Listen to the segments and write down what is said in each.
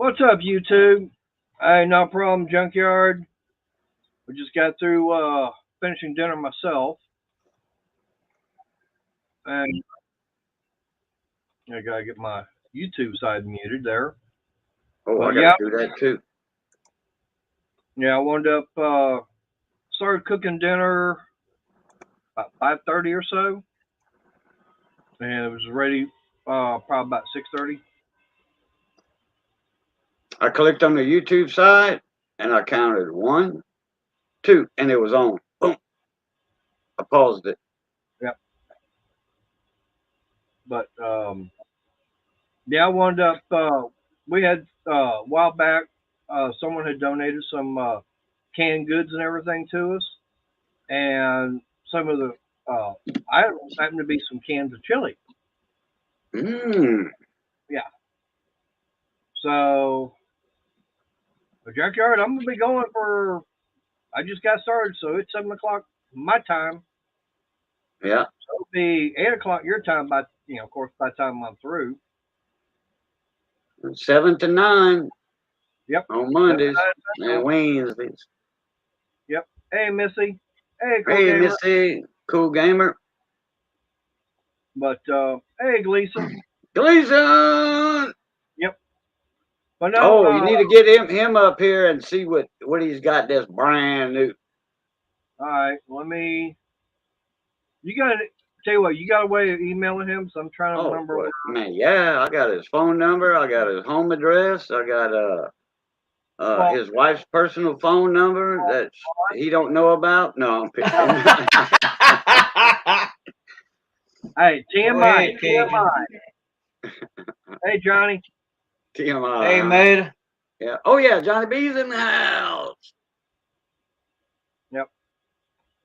What's up, YouTube? Hey, no problem, Junkyard. We just got through finishing dinner myself, and I gotta get my YouTube side muted there. Oh, I But got yeah, to do that too. yeah, I wound up started cooking dinner about 5:30 or so, and it was ready probably about 6:30. I clicked on the YouTube side and I counted one, two, and it was on. Boom. I paused it. Yep. But yeah, I wound up. We had a while back. Someone had donated some canned goods and everything to us, and some of the items happened to be some cans of chili. Mmm. Yeah. So the junkyard, I'm gonna be going for. I just got started, so it's 7 o'clock my time. Yeah. So it'll be 8 o'clock your time by of course by the time I'm through. 7 to 9 Yep. on Seven, Mondays nine, and 10. Wednesdays. Yep. Hey Missy. Hey cool Hey, gamer. Missy, cool gamer. But hey Gleason. Gleason. Yep. But no, Oh, you need to get him up here and see what he's got. That's brand new. all right, let me. You got to tell you what. You got a way of emailing him, so I'm trying to Oh, remember. what man? Yeah, I got his phone number. I got his home address. I got Well, his wife's personal phone number that he don't know about. No, I'm picking. hey, Go TMI, ahead, Cajun. TMI. Hey, Johnny. TMI. Hey, mate. Yeah. Oh yeah, Johnny B's in the house. Yep.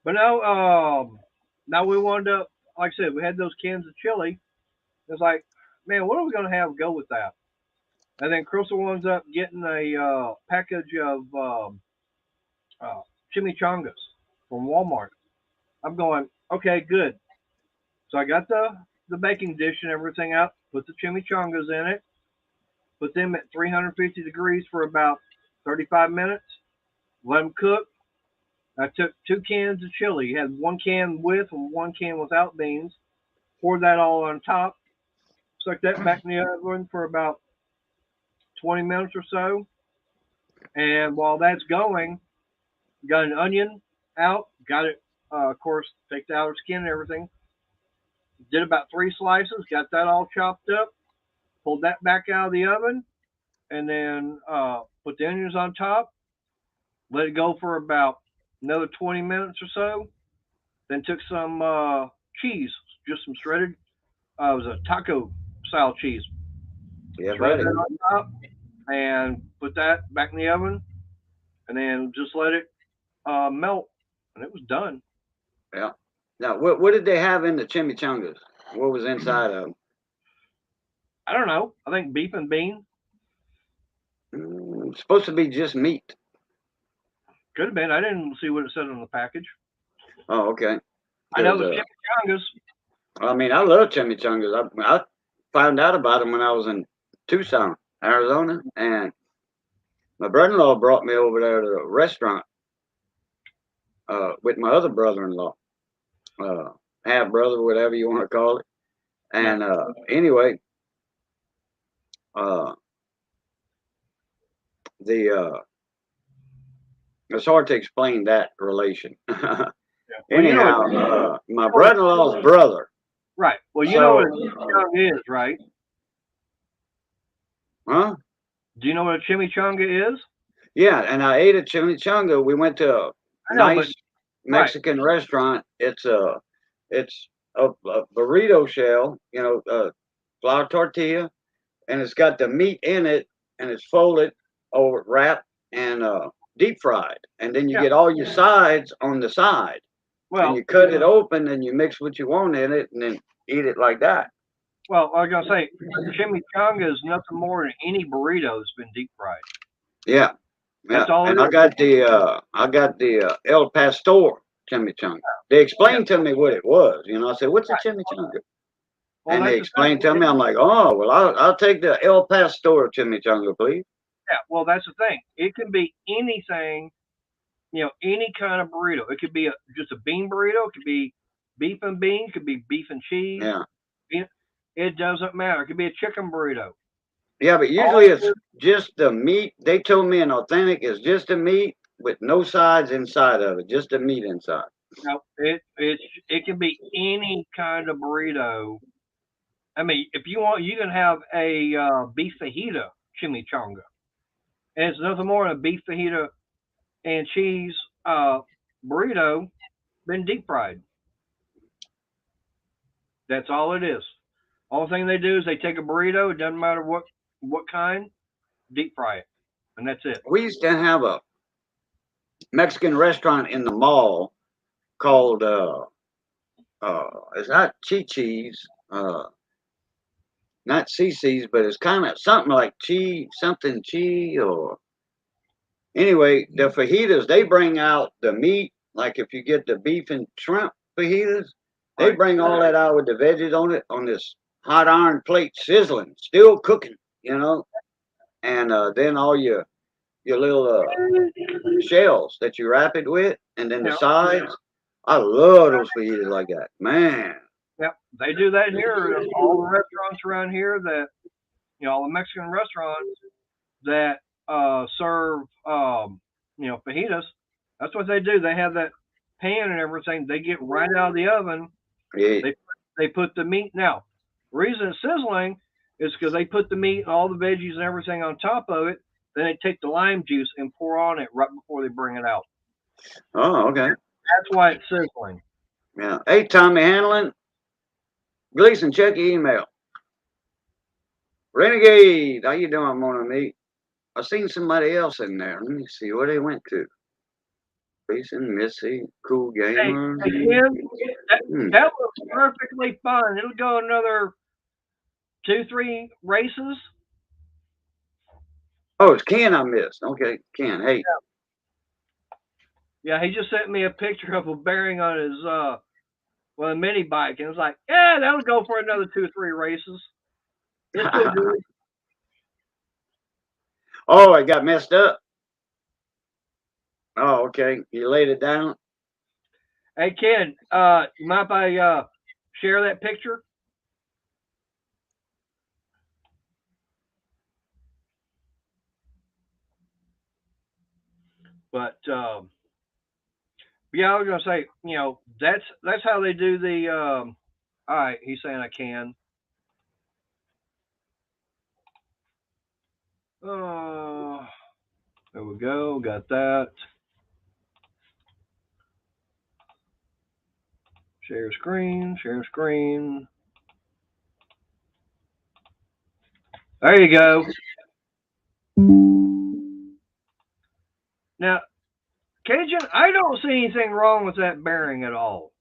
But no, now we wound up, like I said, we had those cans of chili. It's like, man, what are we gonna have go with that? And then Crystal winds up getting a package of uh, chimichangas from Walmart. I'm going, okay, good. So I got the baking dish and everything out, put the chimichangas in it, put them at 350 degrees for about 35 minutes, let them cook. I took 2 cans of chili. You had 1 can with and 1 can without beans. Poured that all on top. Stuck that back in the oven for about 20 minutes or so. And while that's going, got an onion out. Got it, of course, take the outer skin and everything. Did about 3 slices. Got that all chopped up. Pulled that back out of the oven. And then put the onions on top. Let it go for about another 20 minutes or so. Then took some cheese, just some shredded. It was a taco style cheese. Yeah, Shredded buddy. it on top and put that back in the oven, and then just let it melt, and it was done. Yeah. Now, what did they have in the chimichangas? What was inside of them? I don't know. I think beef and bean Supposed to be just meat. could have been. I didn't see what it said on the package. Oh, okay. I know the 'Cause, chimichangas. I mean, I love chimichangas. I found out about them when I was in Tucson, Arizona, and my brother-in-law brought me over there to a restaurant with my other brother-in-law, half brother, whatever you want to call it. And anyway, uh, the it's hard to explain that relation. Yeah. Well, you know Anyhow, what? my brother-in-law's brother. Right. Well, you know So, what a chimichanga is, right? huh? Do you know what a chimichanga is? Yeah, and I ate a chimichanga. We went to a I know, but nice right. Mexican restaurant. It's a burrito shell, flour tortilla, and it's got the meat in it, and it's folded over, wrapped, and deep fried. And then you Yeah. get all your sides on the side, and Well, you cut it open, and you mix what you want in it, and then eat it like that. well, I was gonna say chimichanga is nothing more than any burrito that's been deep fried. Yeah, yeah. That's all it And is. I got the El Pastor chimichanga. They Yeah. explained to me what it was. I said, "What's a chimichanga?" Well, And they that's the explained to thing. me. I'm like, "Oh, well, I'll take the El Pastor chimichanga, please." Yeah, well, that's the thing. It can be anything, any kind of burrito. It could be just a bean burrito. It could be beef and beans. It could be beef and cheese. Yeah. It, it doesn't matter. It could be a chicken burrito. Yeah, but All usually it it's is, just the meat. They told me an authentic is just the meat with no sides inside of it, just the meat inside. it can be any kind of burrito. I mean, if you want, you can have a beef fajita chimichanga, and it's nothing more than a beef fajita and cheese uh, burrito been deep fried. That's all it is. All thing they do is they take a burrito. It doesn't matter what kind, deep fry it, and that's it. We used to have a Mexican restaurant in the mall called it's not Chi-Chi's, not CC's, but it's kind of something like Chi something Chi or anyway. The fajitas they bring out the meat. Like if you get the beef and shrimp fajitas, they Right. bring all that out with the veggies on it on this hot iron plate, sizzling, still cooking. You know, and then all your little shells that you wrap it with, and then the Yeah. sides. I love those fajitas like that, man. Yep. They do that here. All the restaurants around here that all the Mexican restaurants that serve fajitas. That's what they do. They have that pan and everything. They get right out of the oven. Yeah. They put the meat. Now, the reason it's sizzling is because they put the meat and all the veggies and everything on top of it. Then they take the lime juice and pour on it right before they bring it out. Oh, okay. That's why it's sizzling. Yeah. Hey, Tommy Hanlon, Gleason, check your email. Renegade, how you doing, mon ami? I seen somebody else in there. Let me see where they went to. Gleason, Missy, Cool Hey, Gamer. hey Ken, that, Hmm. that looks perfectly fine. It'll go another 2, 3 races. Oh, it's Ken I missed. Okay, Ken. Hey. Yeah, he just sent me a picture of a bearing on his a mini bike, and it was like, yeah, that'll go for another 2, 3 races. It's still good. Oh, it got messed up. Oh, okay. You laid it down. Hey Ken, you mind if I share that picture? But yeah, I was gonna say, that's how they do the. All right, he's saying I can. Uh, there we go. Got that. Share screen. Share screen. There you go. Now, Cajun, I don't see anything wrong with that bearing at all.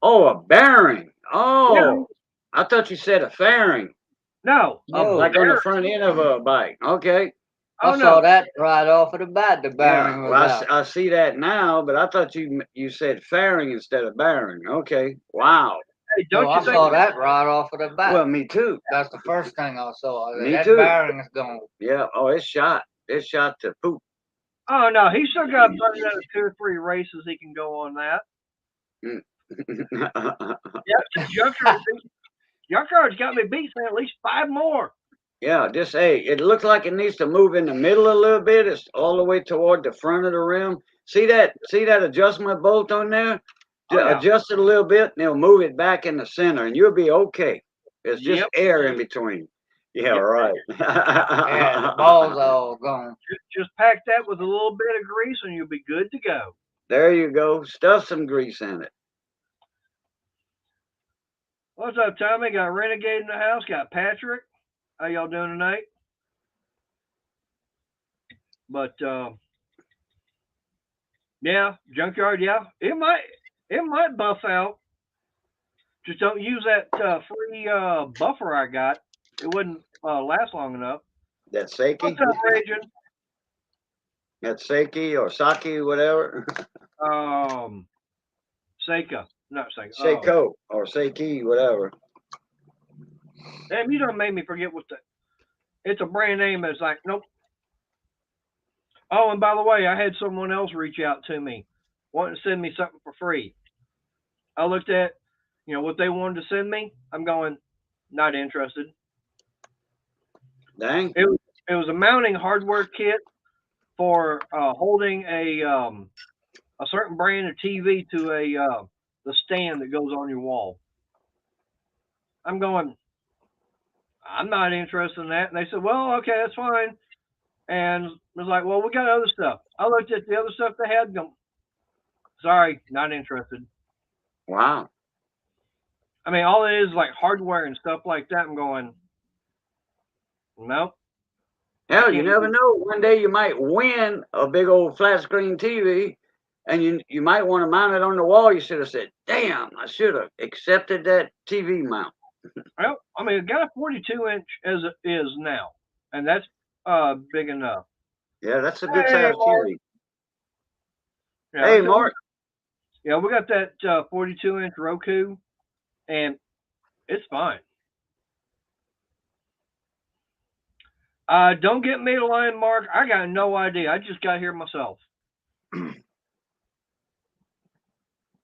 Oh, a bearing. No, Oh, I thought you said a fairing, no, a like No, on the bearing. front end of a bike. Okay. I Oh saw no, that right off of the bat. The Yeah. bearing Well, was out. I see that now, but I thought you said fairing instead of bearing. Okay. Wow. hey, No, don't you I think? saw that right off of the bat. Well, me too. That's the first thing I saw. Me That too. bearing is gone. Yeah. Oh, it's shot. It's shot to poop. Oh no, he's still got about another 2 or 3 races he can go on that. Yep, the junkyard's got me beat for at least 5 more. Yeah, just hey, it looks like it needs to move in the middle a little bit. It's all the way toward the front of the rim. See that adjustment bolt on there? Oh yeah. Adjust it a little bit, and it'll move it back in the center, and you'll be okay. It's just Yep. air in between. Yeah, Yep. right. Yeah, the ball's all gone. Just pack that with a little bit of grease and you'll be good to go. There you go. Stuff some grease in it. What's up, Tommy? Got Renegade in the house. Got Patrick. How y'all doing tonight? But yeah, junkyard. Yeah, it might buff out. Just don't use that free buffer I got. It wouldn't last long enough. That sake, What's up, Raging? that sake or sake, whatever. Um, Seika, not Seika. Seiko or sake, whatever. Damn, you done made me forget what the. It's a brand name. It's like nope. Oh, and by the way, I had someone else reach out to me, wanting to send me something for free. I looked at, what they wanted to send me. I'm going, not interested. Dang. It was a mounting hardware kit for holding a certain brand of TV to the stand that goes on your wall. I'm going, I'm not interested in that. And they said, well, okay, that's fine. And I was like, well, we got other stuff. I looked at the other stuff they had. Go, sorry, not interested. Wow. I mean, all it is like hardware and stuff like that. I'm going, nope. Hell, you never know. One day you might win a big old flat screen TV, and you might want to mount it on the wall. You should have said, "Damn, I should have accepted that TV mount." Well, I mean, it got a 42-inch as it is now, and that's big enough. Yeah, that's a good Hey, size Mark. TV. Yeah, Hey, Mark. Yeah, we got that 42-inch Roku, and it's fine. Don't get me to line, Mark. I got no idea. I just got here myself.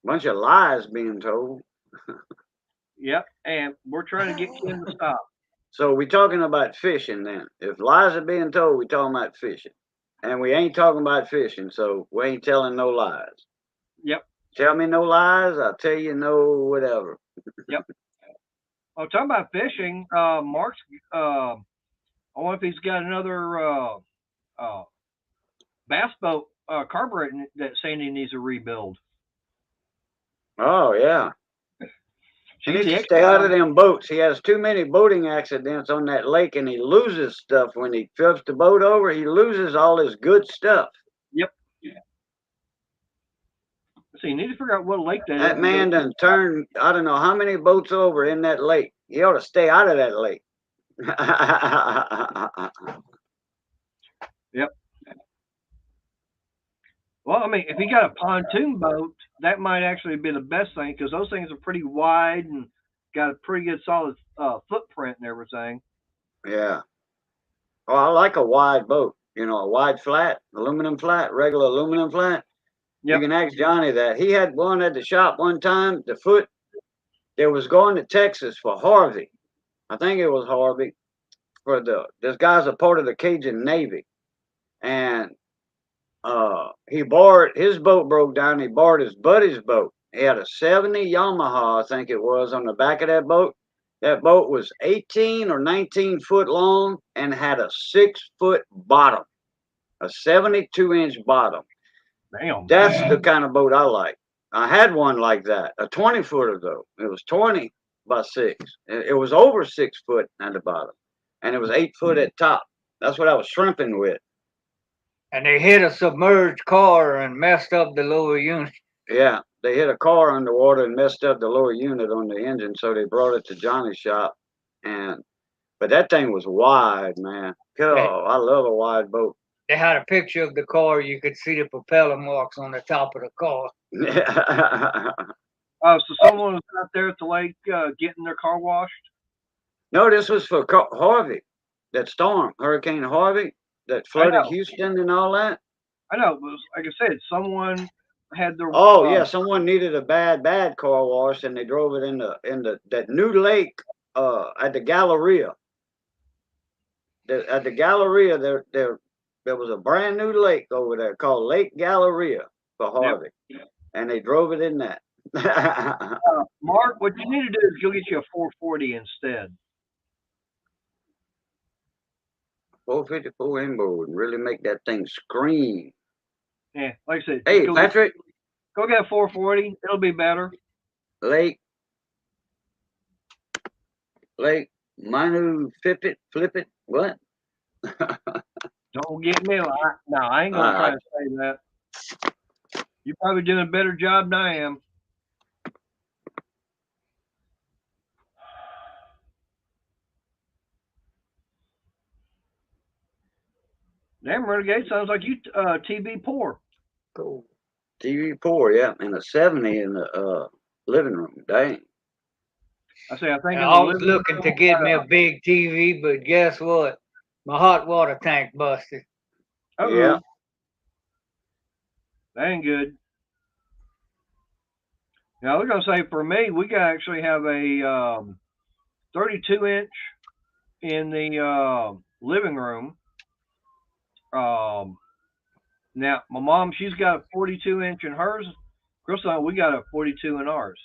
Bunch of lies being told. Yep, and we're trying to get Ken to stop. So we talking about fishing then. If lies are being told, we talking about fishing. And we ain't talking about fishing, so we ain't telling no lies. Yep. Tell me no lies, I'll tell you no whatever. Yep. Oh, talking about fishing, Mark's, I wonder if he's got another bass boat carburetor that Sandy needs to rebuild. Oh, yeah. He needs to stay out of them boats. He has too many boating accidents on that lake, and he loses stuff. When he flips the boat over, he loses all his good stuff. Yep. Yeah. So you need to figure out what lake that is. That man done turned, I don't know how many boats over in that lake. He ought to stay out of that lake. Yep. Well, I mean, if he got a pontoon boat, that might actually be the best thing because those things are pretty wide and got a pretty good solid footprint and everything. Yeah. Oh, I like a wide boat. A wide flat, aluminum flat, regular aluminum flat. Yep. You can ask Johnny that. He had one at the shop one time. The foot that was going to Texas for Harvey. I think it was Harvey. This guy's a part of the Cajun Navy, and he borrowed his boat broke down. He borrowed his buddy's boat. He had a 70 Yamaha, I think it was, on the back of that boat. That boat was 18 or 19 foot long and had a 6-foot bottom, a 72-inch bottom. Damn. That's the kind of boat I like. I had one like that, a 20-footer though. It was 20 by 6. It was over 6 foot at the bottom, and it was 8 foot at top. That's what I was shrimping with. And they hit a submerged car and messed up the lower unit. Yeah, they hit a car underwater and messed up the lower unit on the engine, so they brought it to Johnny's shop. But that thing was wide, man. Oh, I love a wide boat. They had a picture of the car. You could see the propeller marks on the top of the car. So someone was out there at the lake getting their car washed? No, this was for Harvey, that storm, Hurricane Harvey, that flooded Houston and all that. I know, but like I said, someone had their. Oh yeah, someone needed a bad car wash, and they drove it in that new lake at the Galleria. At the Galleria, there was a brand new lake over there called Lake Galleria for Harvey, and they drove it in that. Mark, what you need to do is you'll get you a 440 instead. 454 inboard, really make that thing scream. Yeah, like I said. Hey, Patrick. Go get a 440. It'll be better. Lake Manu flip it. What? Don't get me. No, I ain't gonna try to say that. You're probably doing a better job than I am. Damn, Renegade, sounds like you TV poor. Cool. TV poor, yeah, and a 70 in the living room. Dang. I think I was looking to get me a big TV, but guess what? My hot water tank busted. Yeah. That ain't good. Now I was gonna say for me, we got actually have a 32-inch in the living room. Um, Now my mom, she's got a 42-inch in hers. Crystal and I, we got a 42 in ours.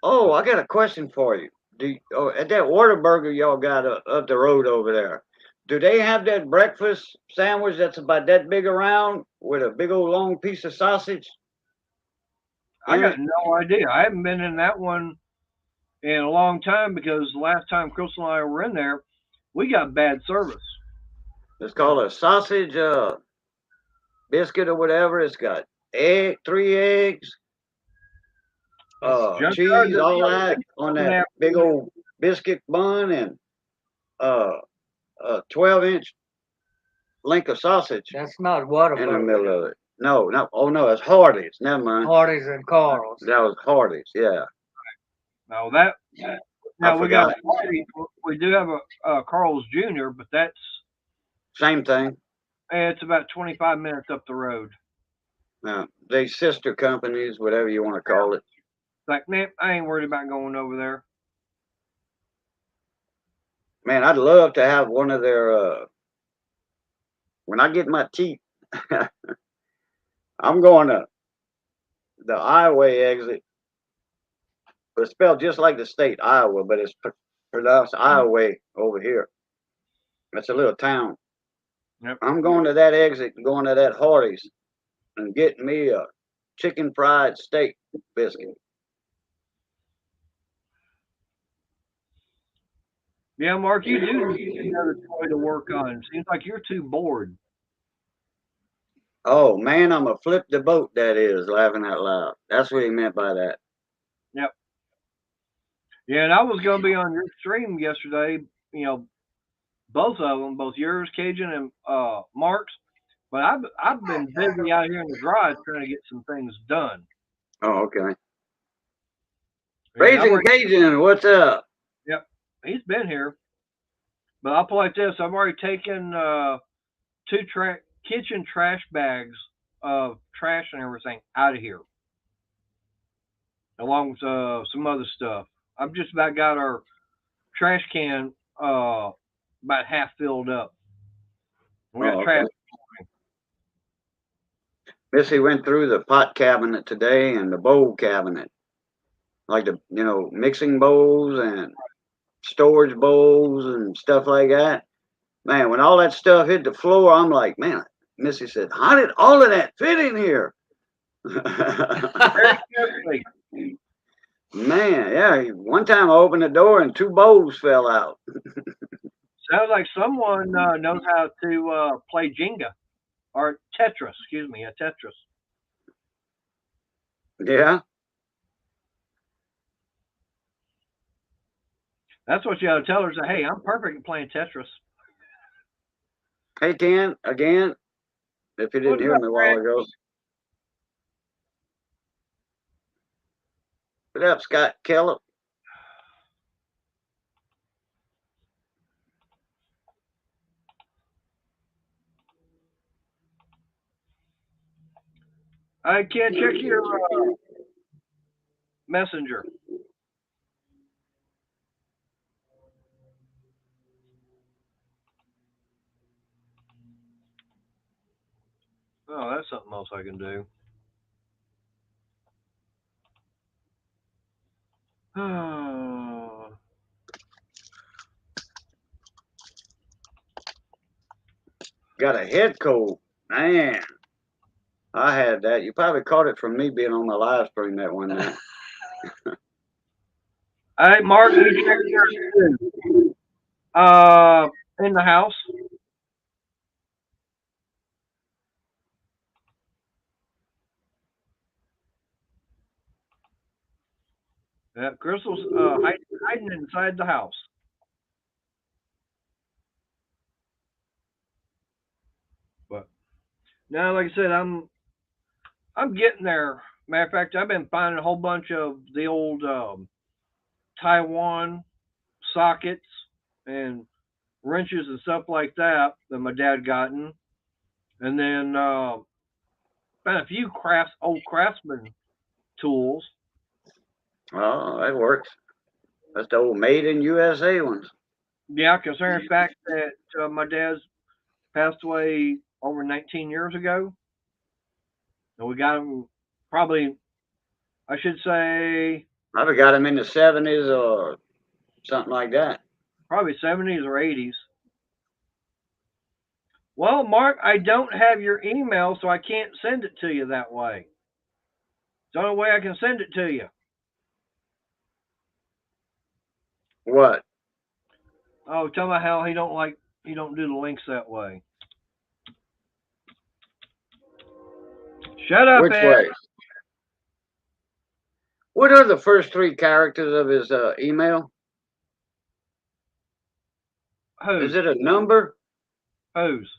Oh, I got a question for you. At that Whataburger y'all got up the road over there? Do they have that breakfast sandwich that's about that big around with a big old long piece of sausage I in got it? no idea. I haven't been in that one in a long time because the last time Crystal and I were in there, we got bad service. It's called a sausage biscuit or whatever. It's got three eggs, It's just cheese, all that on that there. big old biscuit bun, and uh, a 12-inch link of sausage That's not in the Whataburger. middle of it. No, no, oh no, it's Hardee's. Never mind. Hardee's and Carl's. That was Hardee's. Yeah, Now that I now we got forgot. we do have a Carl's Jr., but that's Same thing. it's about 25 minutes up the road. They sister companies, whatever you want to call it. Like, man, I ain't worried about going over there. Man, I'd love to have one of their. When I get my teeth, I'm going to the Iowa exit. It's spelled just like the state Iowa, but it's pronounced Iowa over here. That's a little town. Yep. I'm going to that exit, going to that Hardee's, and getting me a chicken fried steak biscuit. Yeah, Mark, you do need another toy to work on. Seems like you're too bored. Oh man, I'm a flip the boat. That is laughing out loud. That's what he meant by that. Yep. Yeah, and I was going to be on your stream yesterday. You know, both of them, both yours, Cajun, and Mark's. But I've been busy out here in the garage trying to get some things done. Oh, okay. And I've Raising already, Cajun, what's up? yep, he's been here. But I'll put it like this: I've already taken two kitchen trash bags of trash and everything out of here, along with some other stuff. I've just about got our trash can about half filled up. We got Oh, trash. okay. Missy went through the pot cabinet today and the bowl cabinet, like the mixing bowls and storage bowls and stuff like that. Man, when all that stuff hit the floor, I'm like, man. Missy said, "How did all of that fit in here?" Very carefully. Man, yeah. One time I opened the door and two bowls fell out. Sounds like someone knows how to play Jenga or Tetris. Excuse me, a Tetris. Yeah. That's what you got to tell her. Say, hey, I'm perfect at playing Tetris. Hey, Ken, again, if you didn't What's hear up, me a while Greg? ago. What up, Scott Keller? I can't check your messenger. Oh, that's something else I can do. Got a head cold. Man, I had that. You probably caught it from me being on my live stream that one night. All right, Mark, you check your in the house. Yeah, Crystal's hiding inside the house. But now, like I said, I'm getting there. Matter of fact, I've been finding a whole bunch of the old Taiwan sockets and wrenches and stuff like that that my dad gotten, and then Found a few old craftsman tools. Oh, that works. That's the old made in USA ones. Yeah, considering the fact that my dad's passed away over 19 years ago, and we got him probably, I should say, I'd have got them in the 70s or something like that. probably 70s or 80s. Well, Mark, I don't have your email, so I can't send it to you that way. It's the only way I can send it to you. What? Oh, tell me how he don't do the links that way. Shut up, Which Ed. way? What are the first three characters of his email? Whose? Is it a number? Whose?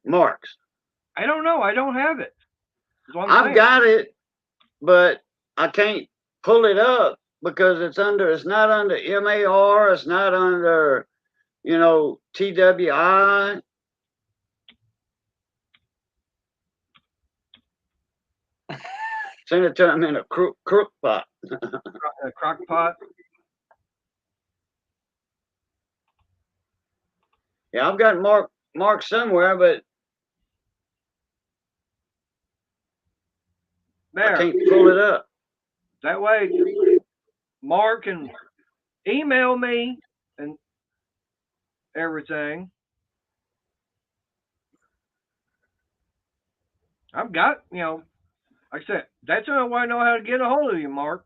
Mark's. I don't know. I don't have it. That's what I'm I've saying. got it, but I can't pull it up because it's not under MAR, it's not under, TWI. Send it to him in a crook pot. Crock pot. Yeah, I've got Mark somewhere, but I There. can't pull it up. That way, Mark can email me and everything. I've got, like I said, that's the only way I know how to get a hold of you, Mark.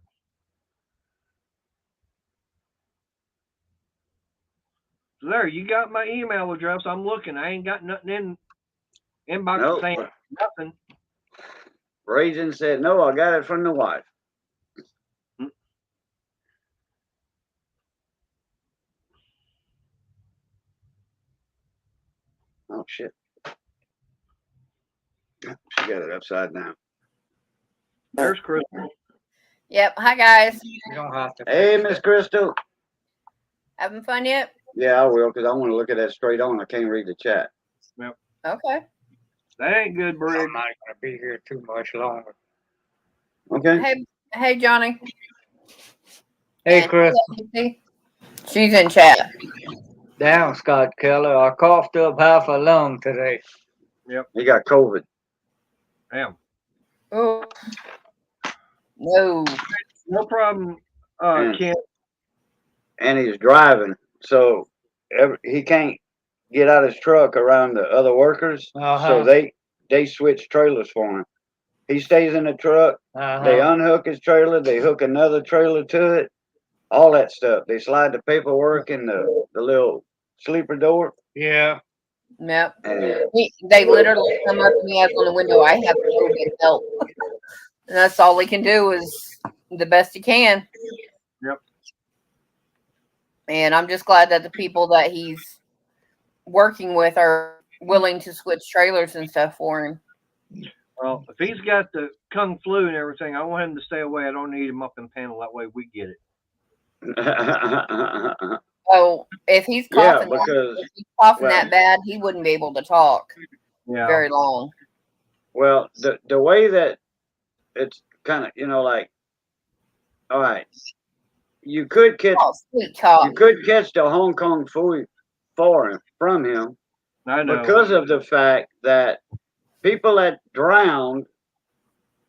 So there, you got my email address. I'm looking. I ain't got nothing in inbox Nope. saying nothing. Raisin said, no, I got it from the wife. Oh, shit. She got it upside down. There's Crystal. Yep. Hi, guys. You don't have to. Hey, fix Miss it. Crystal. Having fun yet? Yeah, I will, because I want to look at that straight on. I can't read the chat. Okay. That ain't good, Brig. I'm not gonna be here too much longer. Okay. Hey, Johnny. Hey, And Chris. Lucy. She's in chat. Down, Scott Keller. I coughed up half a lung today. He got COVID. Damn. Oh. No. No problem, Yeah. Kent. And he's driving, so he can't get out his truck around the other workers. Uh-huh. So they switch trailers for him. He stays in the truck. They unhook his trailer. They hook another trailer to it. All that stuff. They slide the paperwork in the little sleeper door. Yeah. Yep. And They literally come up to me up on the window. I have to go get help. And that's all he can do is the best he can. Yep. And I'm just glad that the people that he's working with are willing to switch trailers and stuff for him. Well, if he's got the kung flu and everything, I want him to stay away. I don't need him up in panel. That way we get it. Oh, if he's yeah, coughing, because that bad, he wouldn't be able to talk very long. Well, the way that it's kind of like, all right, you could catch Sweet talk. you could catch the Hong Kong flu from him I know. because of the fact that people that drowned,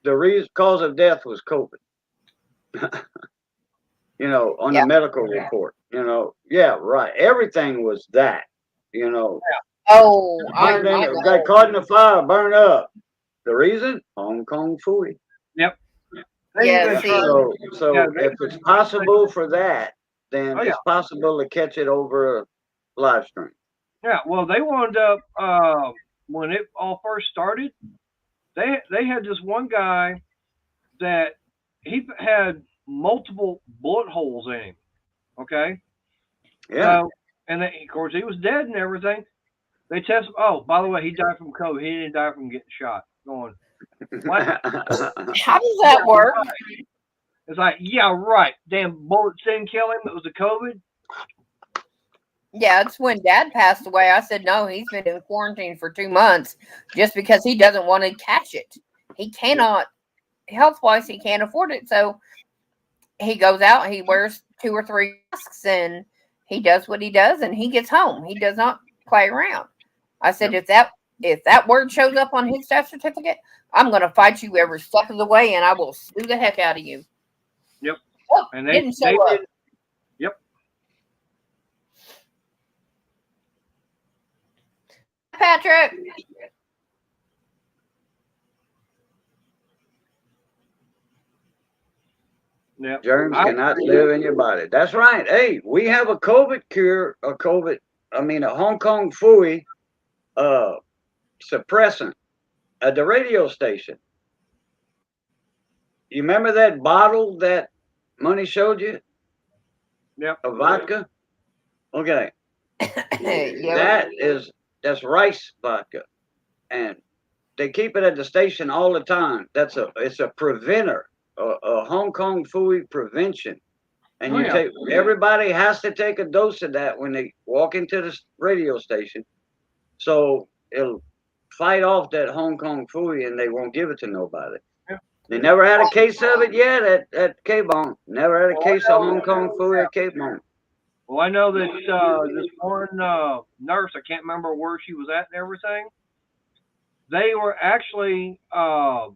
the cause of death was COVID. On the medical report. Yeah, right. Everything was that. Oh, I got caught in the fire, burned up. The reason? Hong Kong flu. Yep. Yeah, see. So if it's possible for that, then it's possible to catch it over a live stream. Yeah, well, they wound up when it all first started. They had this one guy that he had multiple bullet holes in him. Okay. Yeah. So, and of course he was dead and everything. They tested. Oh, by the way, he died from COVID. He didn't die from getting shot. Going. What? How does that work? It's like, yeah, right. Damn bullets didn't kill him. It was the COVID. Yeah, it's when Dad passed away. I said, no, he's been in quarantine for 2 months just because he doesn't want to catch it. he cannot, health-wise, he can't afford it. So he goes out, he wears 2 or 3 masks, and he does what he does, and he gets home. He does not play around. I said, if that word shows up on his death certificate, I'm going to fight you every step of the way, and I will sue the heck out of you. Yep. Oh, And didn't show up. Yep. Patrick. Yep. Germs cannot live in your body. That's right. Hey, we have a COVID cure, a Hong Kong Fooey suppressant at the radio station. You remember that bottle that Money showed you? Yep. Of vodka? Okay. Yep. That's rice vodka. And they keep it at the station all the time. It's a preventer, a Hong Kong Fooey prevention. And everybody has to take a dose of that when they walk into the radio station. So it'll fight off that Hong Kong Fooey and they won't give it to nobody. Yeah. They never had a case of it yet at K-Bone. Never had a case of Hong Kong Fooey at K-Bone. Well, I know that this one nurse, I can't remember where she was at and everything, they were actually, can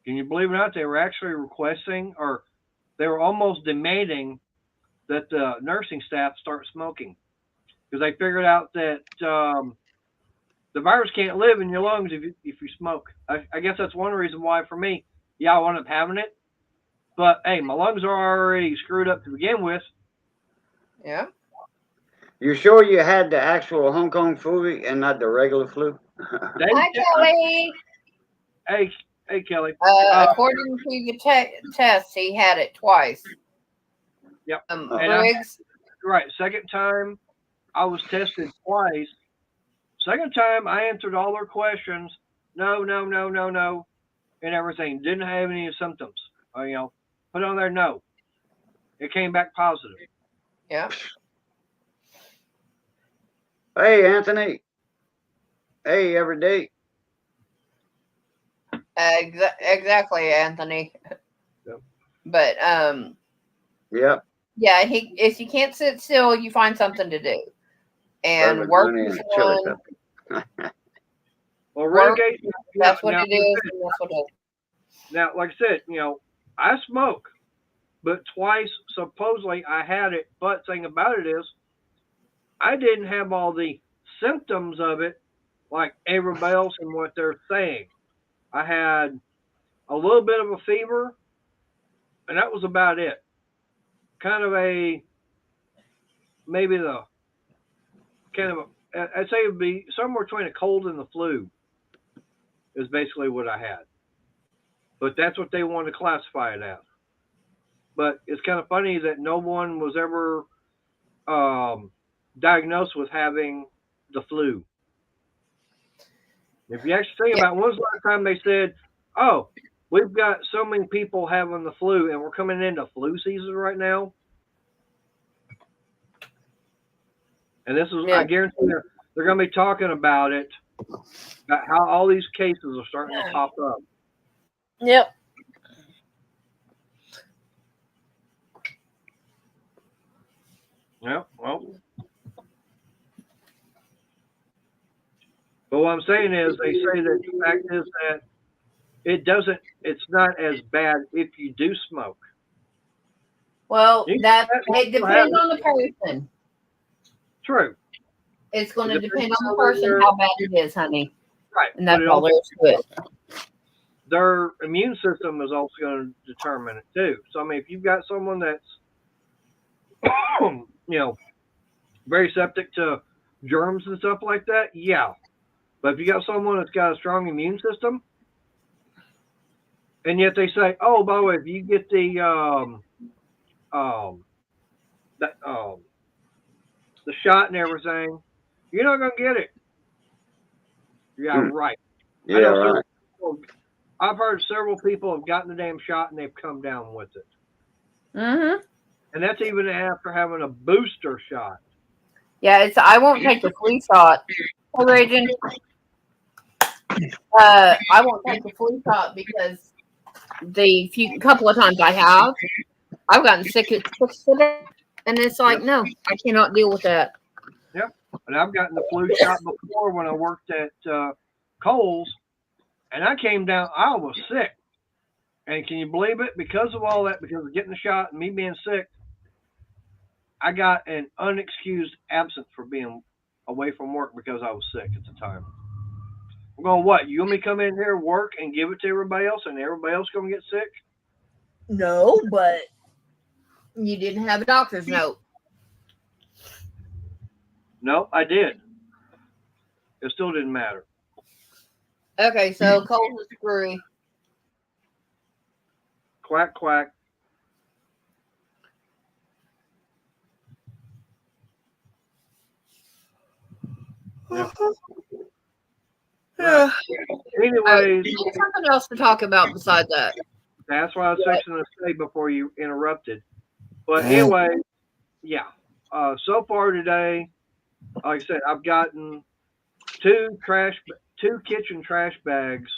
you believe it or not, they were actually requesting, or they were almost demanding that the nursing staff start smoking. Because they figured out that the virus can't live in your lungs if you smoke. I guess that's one reason why, for me, I wound up having it. But, hey, my lungs are already screwed up to begin with. Yeah. You sure you had the actual Hong Kong Fooey and not the regular flu? Hi, Kelly. Hey, Kelly. According to the test, he had it twice. Yep. Briggs. Right. Second time, I was tested twice. Second time, I answered all their questions. No, and everything. Didn't have any symptoms. Put on there no. It came back positive. Yeah. Hey, Anthony. Hey, every day. Exactly, Anthony. Yep. But Yep. Yeah, if you can't sit still, you find something to do, and work is one. Well, Renegade, that's what it is, and that's what it is. Now, like I said, I smoke, but twice supposedly I had it. But thing about it is, I didn't have all the symptoms of it like everybody else and what they're saying. I had a little bit of a fever, and that was about it. Kind of I'd say it would be somewhere between a cold and the flu is basically what I had. But that's what they want to classify it as. But it's kind of funny that no one was ever diagnosed with having the flu. If you actually think about it, when was the last time they said, oh, we've got so many people having the flu and we're coming into flu season right now? And this is, I guarantee they're going to be talking about it, about how all these cases are starting to pop up. Yep. Yeah, well. But what I'm saying is, they say that the fact is that it's not as bad if you do smoke. Well, it depends on the person. True. It's going to depend on the person how bad it is, honey. Right. And that's all there is to it. Their immune system is also going to determine it too. So, I mean, if you've got someone that's, very septic to germs and stuff like that, yeah. But if you got someone that's got a strong immune system, and yet they say, oh, by the way, if you get the shot and everything, you're not going to get it. Yeah, right. Yeah, right. I've heard several people have gotten the damn shot and they've come down with it. Mm-hmm. And that's even after having a booster shot. Yeah, I won't take the flu shot. Hey, Raging. I won't take the flu shot because the couple of times I've gotten sick today, and it's like, no, I cannot deal with that. Yep. And I've gotten the flu shot before when I worked at Kohl's, and I came down. I was sick, and can you believe it? Because of all that, because of getting the shot and me being sick, I got an unexcused absence for being away from work because I was sick at the time. I'm going, what? You want me to come in here, work, and give it to everybody else, and everybody else going to get sick? No, but you didn't have a doctor's note. No, I did. It still didn't matter. Okay, so Cole's is screwy. Quack, quack. Yeah. Yeah. Anyways, There's something else to talk about besides that. that's what I was fixing to say before you interrupted. But anyway, yeah. So far today, like I said, I've gotten two kitchen trash bags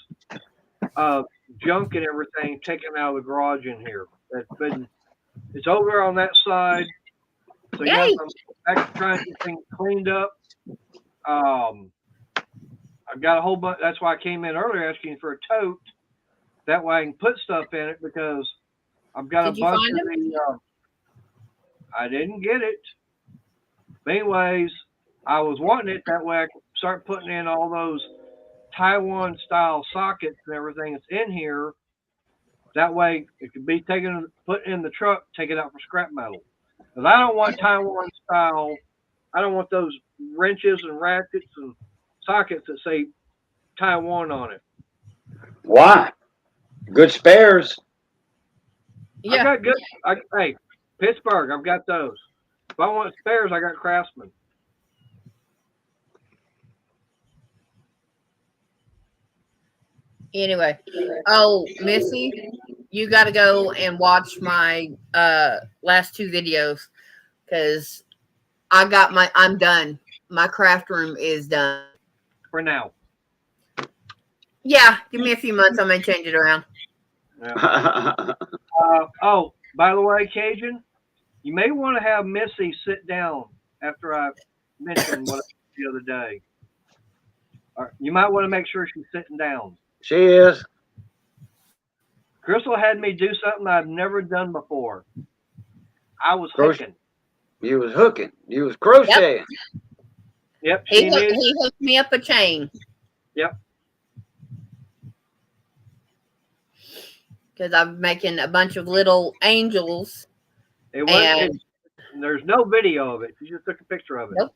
of junk and everything taken out of the garage in here. It's over on that side. So yes, Yay! I'm back trying to get things cleaned up. I've got a whole bunch. That's why I came in earlier asking for a tote. That way I can put stuff in it because I've got Did a you bunch find of them? the. I didn't get it. But anyways, I was wanting it that way I could start putting in all those Taiwan style sockets and everything that's in here. That way it could be put in the truck, take it out for scrap metal. Because I don't want Taiwan style. I don't want those wrenches and ratchets and sockets that say Taiwan on it. Why? Good spares. I Yeah. got good. Hey, Pittsburgh, I've got those. If I want spares, I got Craftsman. Anyway, oh, Missy, you got to go and watch my last two videos because I'm done. My craft room is done. For now. Yeah, give me a few months. I may change it around. Yeah. Oh, by the way, Cajun, you may want to have Missy sit down after I mentioned what the other day. You might want to make sure she's sitting down. She is. Crystal had me do something I've never done before. I was Crochet. hooking. You was hooking. You was crocheting. Yep, He hooked me up a chain. Yep. Because I'm making a bunch of little angels. There's no video of it. You just took a picture of it. Nope.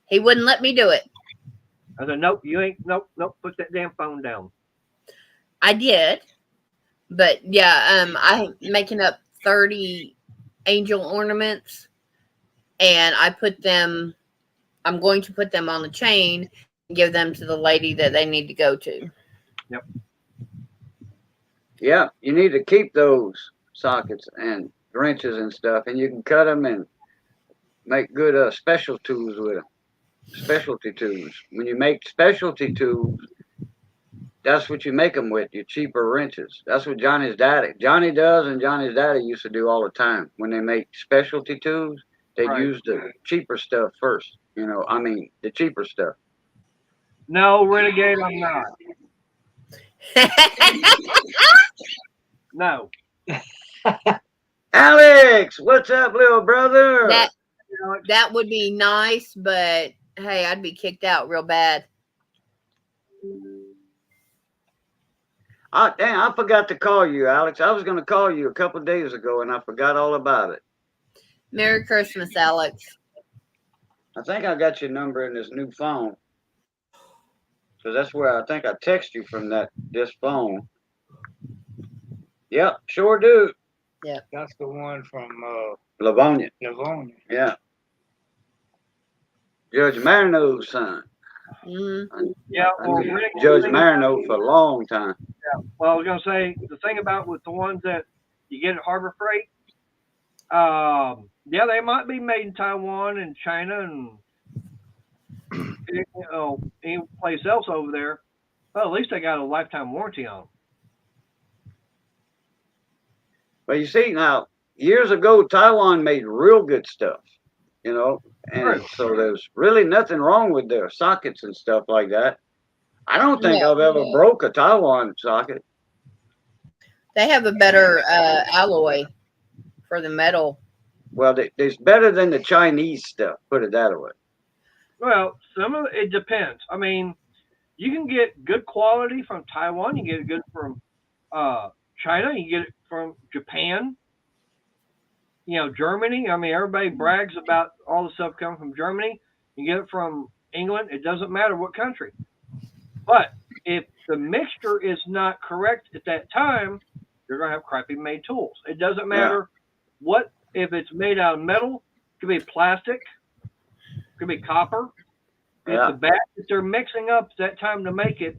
He wouldn't let me do it. I said, nope, you ain't, nope, put that damn phone down. I did. But yeah, I'm making up 30 angel ornaments and I'm going to put them on the chain and give them to the lady that they need to go to. Yep. Yeah, you need to keep those sockets and wrenches and stuff, and you can cut them and make good special tools with them. Specialty tools. When you make specialty tools, that's what you make them with, your cheaper wrenches. That's what Johnny does, and Johnny's daddy used to do all the time. When they make specialty tools, they use the cheaper stuff first. The cheaper stuff. No, Renegade, I'm not. No. Alex, what's up, little brother? That would be nice, but hey, I'd be kicked out real bad. Oh, damn, I forgot to call you, Alex. I was going to call you a couple of days ago, and I forgot all about it. Merry Christmas, Alex. I think I got your number in this new phone. So that's where I think I text you from this phone. Yep, sure do. Yeah, that's the one from Livonia. Livonia. Yeah. Judge Marino's son. Mm-hmm. Yeah, well, Judge Marino for a long time. Yeah. Well, I was gonna say the thing about with the ones that you get at Harbor Freight, yeah, they might be made in Taiwan and China and any place else over there, Well, at least they got a lifetime warranty on them. But you see now, years ago, Taiwan made real good stuff, you know, and True. so there's really nothing wrong with their sockets and stuff like that. I don't think No. I've ever broke a Taiwan socket. They have a better alloy for the metal. Well, it's better than the Chinese stuff. Put it that way. Well, some of it depends. I mean, you can get good quality from Taiwan. You can get it good from China. You can get it from Japan. Germany. I mean, everybody brags about all the stuff coming from Germany. You get it from England. It doesn't matter what country. But if the mixture is not correct at that time, you're going to have crappy made tools. It doesn't matter what, if it's made out of metal, it could be plastic, it could be copper. If the batch that they're mixing up at that time to make it,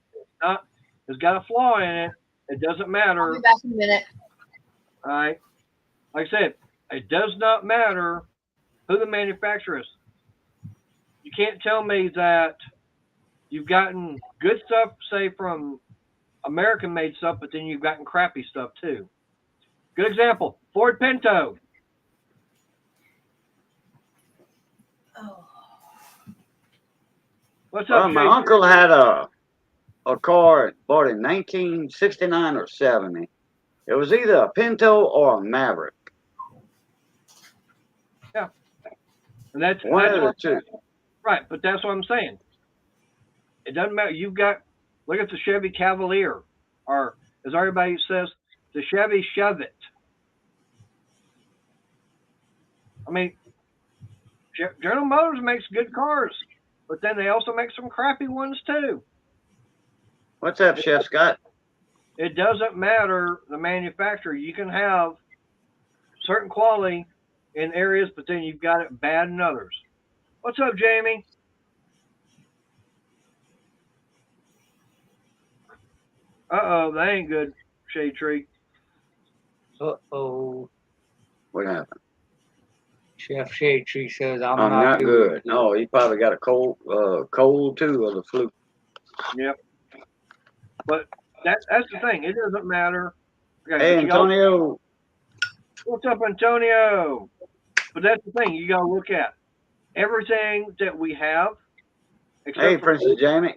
it's got a flaw in it, it doesn't I'll matter. be back in a minute. All right. Like I said, it does not matter who the manufacturer is. You can't tell me that you've gotten good stuff, say, from American made stuff, but then you've gotten crappy stuff too. Good example, Ford Pinto. Oh. What's up, My Shane? uncle had a car bought in 1969 or 70. It was either a Pinto or a Maverick. And that's One of the what, two. right, but that's what I'm saying. It doesn't matter. You've got, look at the Chevy Cavalier, or as everybody says, the Chevy Chevette. I mean, General Motors makes good cars, but then they also make some crappy ones too. What's up, Chef Scott? It doesn't matter the manufacturer. You can have certain quality in areas, but then you've got it bad in others. What's up, Jamie? Uh-oh, that ain't good, Shade Tree. Uh-oh. What happened? Chef Shade Tree says I'm not good. good. No, he probably got a cold too, or the flu. Yep. But that's the thing. It doesn't matter. Okay, Hey, Antonio. What's up, Antonio? But that's the thing. You got to look at everything that we have. Hey, Princess Jamie.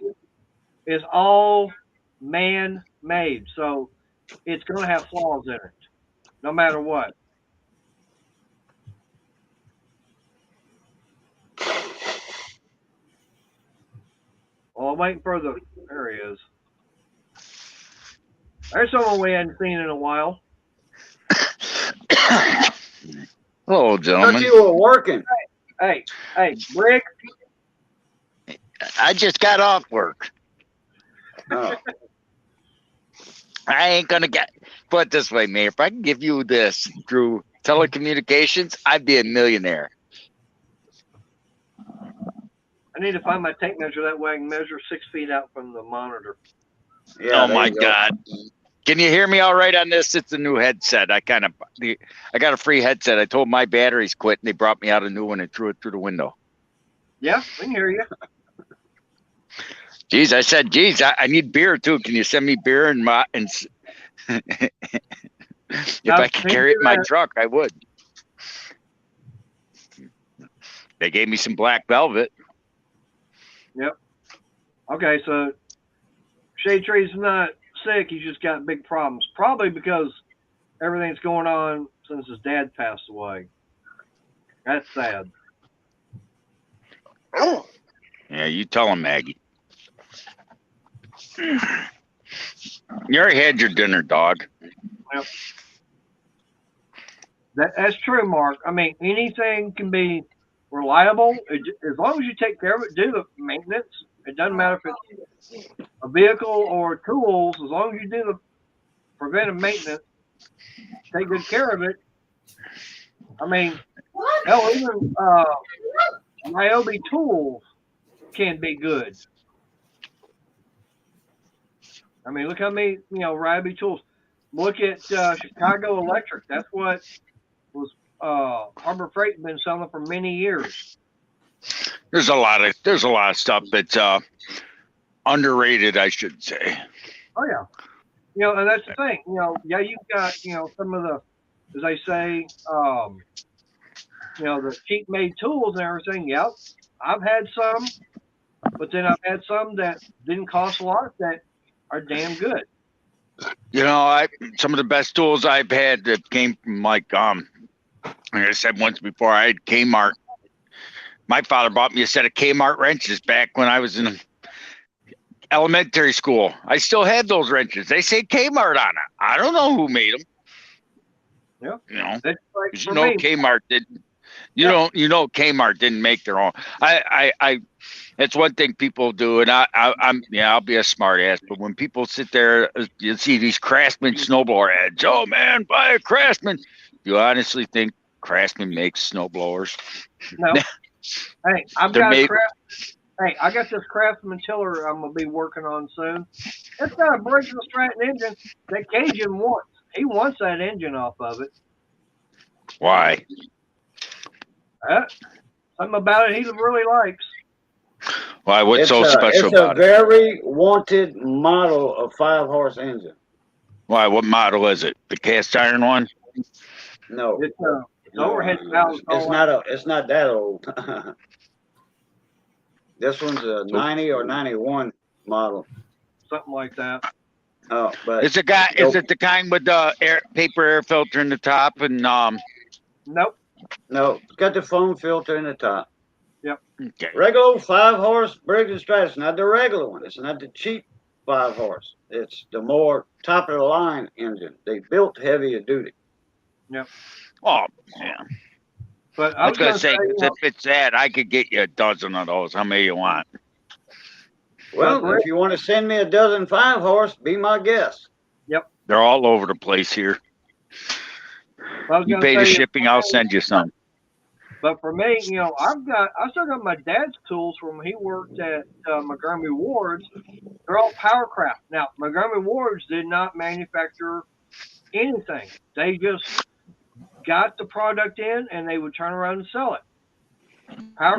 Is all man-made, so it's going to have flaws in it, no matter what. Well, I'm waiting for the. There he is. There's someone we hadn't seen in a while. Hello, I gentlemen. thought you were working. Hey, Rick. I just got off work. Oh. I ain't gonna put it this way, Mayor. If I can give you this through telecommunications, I'd be a millionaire. I need to find my tape measure, that way I can measure 6 feet out from the monitor. Yeah, oh my God. Can you hear me all right on this? It's a new headset. I got a free headset. I told my batteries quit and they brought me out a new one and threw it through the window. Yeah, we can hear you. Geez, I said, I need beer too. Can you send me beer and if I could carry it in my truck, I would. They gave me some black velvet. Yep. Okay, so Shade Tree's not sick. He's just got big problems. Probably because everything's going on since his dad passed away. That's sad. Yeah, you tell him, Maggie. You already had your dinner, dog. Yep. That's true, Mark. I mean, anything can be reliable as long as you take care of it, do the maintenance. It doesn't matter if it's a vehicle or tools. As long as you do the preventive maintenance, take good care of it. I mean, hell, even Ryobi tools can be good. I mean, look how many, Ryobi tools. Look at Chicago Electric. That's what was Harbor Freight been selling for many years. There's a lot of stuff that's underrated, I should say. Oh yeah. And that's the thing. Yeah, you've got some of the, as they say, the cheap made tools and everything. Yep, I've had some, but then I've had some that didn't cost a lot that are damn good. Some of the best tools I've had that came from like I said once before, I had Kmart. My father bought me a set of Kmart wrenches back when I was in elementary school. I still have those wrenches. They say Kmart on it. I don't know who made them. Yeah, that's like Because for me. Kmart didn't. Kmart didn't make their own. That's one thing people do, and I'll be a smart ass. But when people sit there, you see these Craftsman snowblower ads. Oh man, buy a Craftsman. Do you honestly think Craftsman makes snowblowers? No. Hey, I got this Craftsman tiller I'm gonna be working on soon. It's got a Briggs & Stratton engine that Cajun wants. He wants that engine off of it. Why? Something about it he really likes. Why? What's so special about it? It's a very wanted model of 5-horse engine. Why? What model is it? The cast iron one? No. It's overhead valve. It's not that old. This one's a 90 or 91 model. Something like that. Oh, but is it the kind with the paper air filter in the top and Nope. No, it's got the foam filter in the top. Yep. Okay. Regular 5-horse Briggs & Stratton. It's not the regular one. It's not the cheap 5-horse. It's the more top of the line engine. They built heavier duty. Yep. Oh yeah. But I was gonna say, if it's that, I could get you a dozen of those. How many you want? Well, if you want to send me a dozen 5-horse, be my guest. Yep. They're all over the place here. You pay the shipping, I'll send you some. But for me, I still got my dad's tools from when he worked at Montgomery Ward's. They're all Powercraft. Now, Montgomery Ward's did not manufacture anything. They just got the product in and they would turn around and sell it.